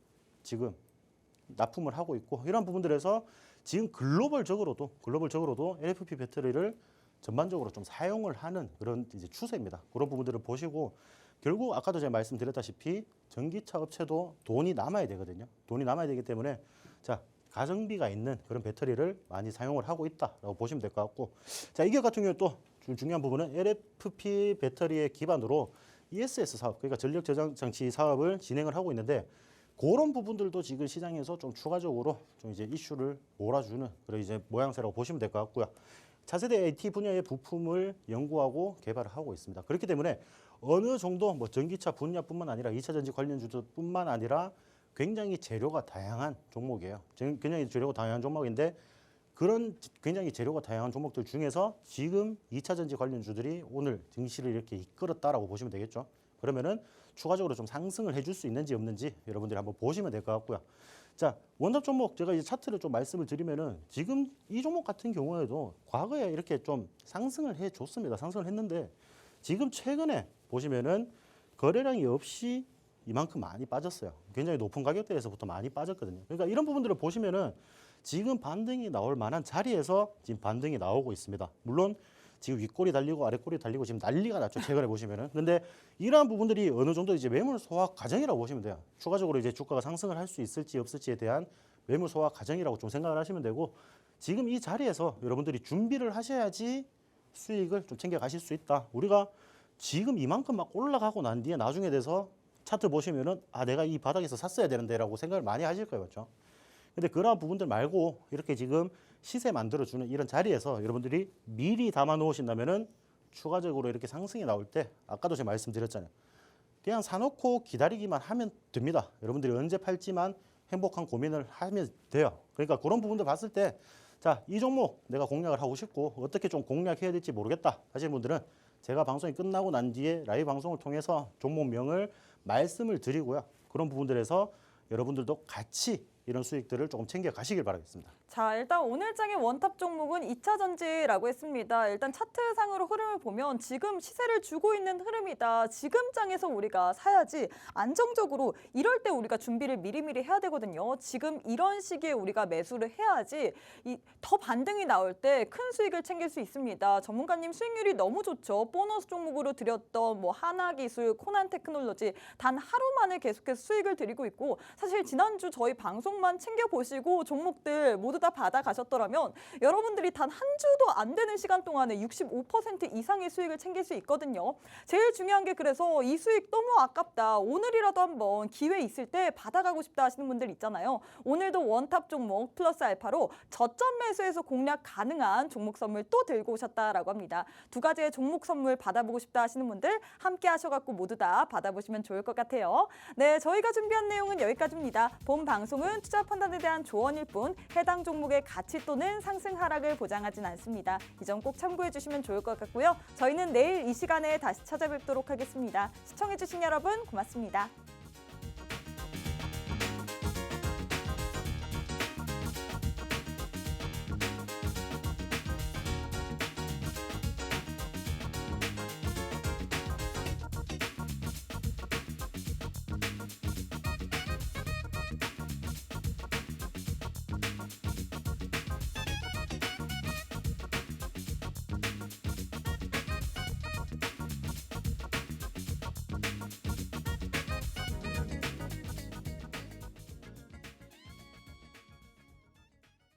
[SPEAKER 2] 지금 납품을 하고 있고, 이런 부분들에서 지금 글로벌적으로도 LFP 배터리를 전반적으로 좀 사용을 하는 그런 이제 추세입니다. 그런 부분들을 보시고, 결국 아까도 제가 말씀드렸다시피 전기차 업체도 돈이 남아야 되거든요. 돈이 남아야 되기 때문에, 자, 가성비가 있는 그런 배터리를 많이 사용을 하고 있다라고 보시면 될 것 같고, 자, 이 기업 같은 경우 또 중요한 부분은 LFP 배터리의 기반으로 ESS 사업, 그러니까 전력 저장 장치 사업을 진행을 하고 있는데, 그런 부분들도 지금 시장에서 좀 추가적으로 좀 이제 이슈를 몰아주는 그런 이제 모양새라고 보시면 될 것 같고요. 차세대 AT 분야의 부품을 연구하고 개발을 하고 있습니다. 그렇기 때문에 어느 정도 뭐 전기차 분야뿐만 아니라 2차 전지 관련주뿐만 아니라 굉장히 재료가 다양한 종목이에요. 굉장히 재료가 다양한 종목인데, 그런 굉장히 재료가 다양한 종목들 중에서 지금 2차 전지 관련주들이 오늘 증시를 이렇게 이끌었다라고 보시면 되겠죠. 그러면은 추가적으로 좀 상승을 해줄 수 있는지 없는지 여러분들이 한번 보시면 될 것 같고요. 자, 원탑 종목 제가 이제 차트를 좀 말씀을 드리면은, 지금 이 종목 같은 경우에도 과거에 이렇게 좀 상승을 해줬습니다. 상승을 했는데 지금 최근에 보시면은 거래량이 없이 이만큼 많이 빠졌어요. 굉장히 높은 가격대에서부터 많이 빠졌거든요. 그러니까 이런 부분들을 보시면은 지금 반등이 나올 만한 자리에서 지금 반등이 나오고 있습니다. 물론 지금 윗골이 달리고 아랫골이 달리고 지금 난리가 났죠. 최근에 보시면은. 근데 이러한 부분들이 어느 정도 이제 매물 소화 과정이라고 보시면 돼요. 추가적으로 이제 주가가 상승을 할 수 있을지 없을지에 대한 매물 소화 과정이라고 좀 생각을 하시면 되고, 지금 이 자리에서 여러분들이 준비를 하셔야지 수익을 좀 챙겨 가실 수 있다. 우리가 지금 이만큼 막 올라가고 난 뒤에 나중에 돼서 차트 보시면은, 아, 내가 이 바닥에서 샀어야 되는데라고 생각을 많이 하실 거예요. 그렇죠? 근데 그러한 부분들 말고 이렇게 지금 시세 만들어주는 이런 자리에서 여러분들이 미리 담아 놓으신다면은 추가적으로 이렇게 상승이 나올 때, 아까도 제가 말씀드렸잖아요. 그냥 사놓고 기다리기만 하면 됩니다. 여러분들이 언제 팔지만 행복한 고민을 하면 돼요. 그러니까 그런 부분들 봤을 때, 자, 이 종목 내가 공략을 하고 싶고 어떻게 좀 공략해야 될지 모르겠다 하시는 분들은 제가 방송이 끝나고 난 뒤에 라이브 방송을 통해서 종목명을 말씀을 드리고요. 그런 부분들에서 여러분들도 같이 이런 수익들을 조금 챙겨 가시길 바라겠습니다.
[SPEAKER 1] 자, 일단 오늘장의 원탑 종목은 2차 전지라고 했습니다. 일단 차트상으로 흐름을 보면 지금 시세를 주고 있는 흐름이다. 지금 장에서 우리가 사야지 안정적으로 이럴 때 우리가 준비를 미리미리 해야 되거든요. 지금 이런 시기에 우리가 매수를 해야지 더 반등이 나올 때 큰 수익을 챙길 수 있습니다. 전문가님 수익률이 너무 좋죠. 보너스 종목으로 드렸던 뭐 하나기술, 코난테크놀로지 단 하루 만에 계속해서 수익을 드리고 있고 사실 지난주 저희 방송만 챙겨보시고 종목들 모두 다 받아가셨더라면 여러분들이 단 한 주도 안 되는 시간 동안에 65% 이상의 수익을 챙길 수 있거든요. 제일 중요한 게 그래서 이 수익 너무 아깝다. 오늘이라도 한번 기회 있을 때 받아가고 싶다 하시는 분들 있잖아요. 오늘도 원탑 종목 플러스 알파로 저점 매수에서 공략 가능한 종목 선물 또 들고 오셨다라고 합니다. 두 가지의 종목 선물 받아보고 싶다 하시는 분들 함께 하셔갖고 모두 다 받아보시면 좋을 것 같아요. 네, 저희가 준비한 내용은 여기까지입니다. 본 방송은 투자 판단에 대한 조언일 뿐 해당 종목의 가치 또는 상승 하락을 보장하진 않습니다. 이 점 꼭 참고해 주시면 좋을 것 같고요. 저희는 내일 이 시간에 다시 찾아뵙도록 하겠습니다. 시청해 주신 여러분 고맙습니다.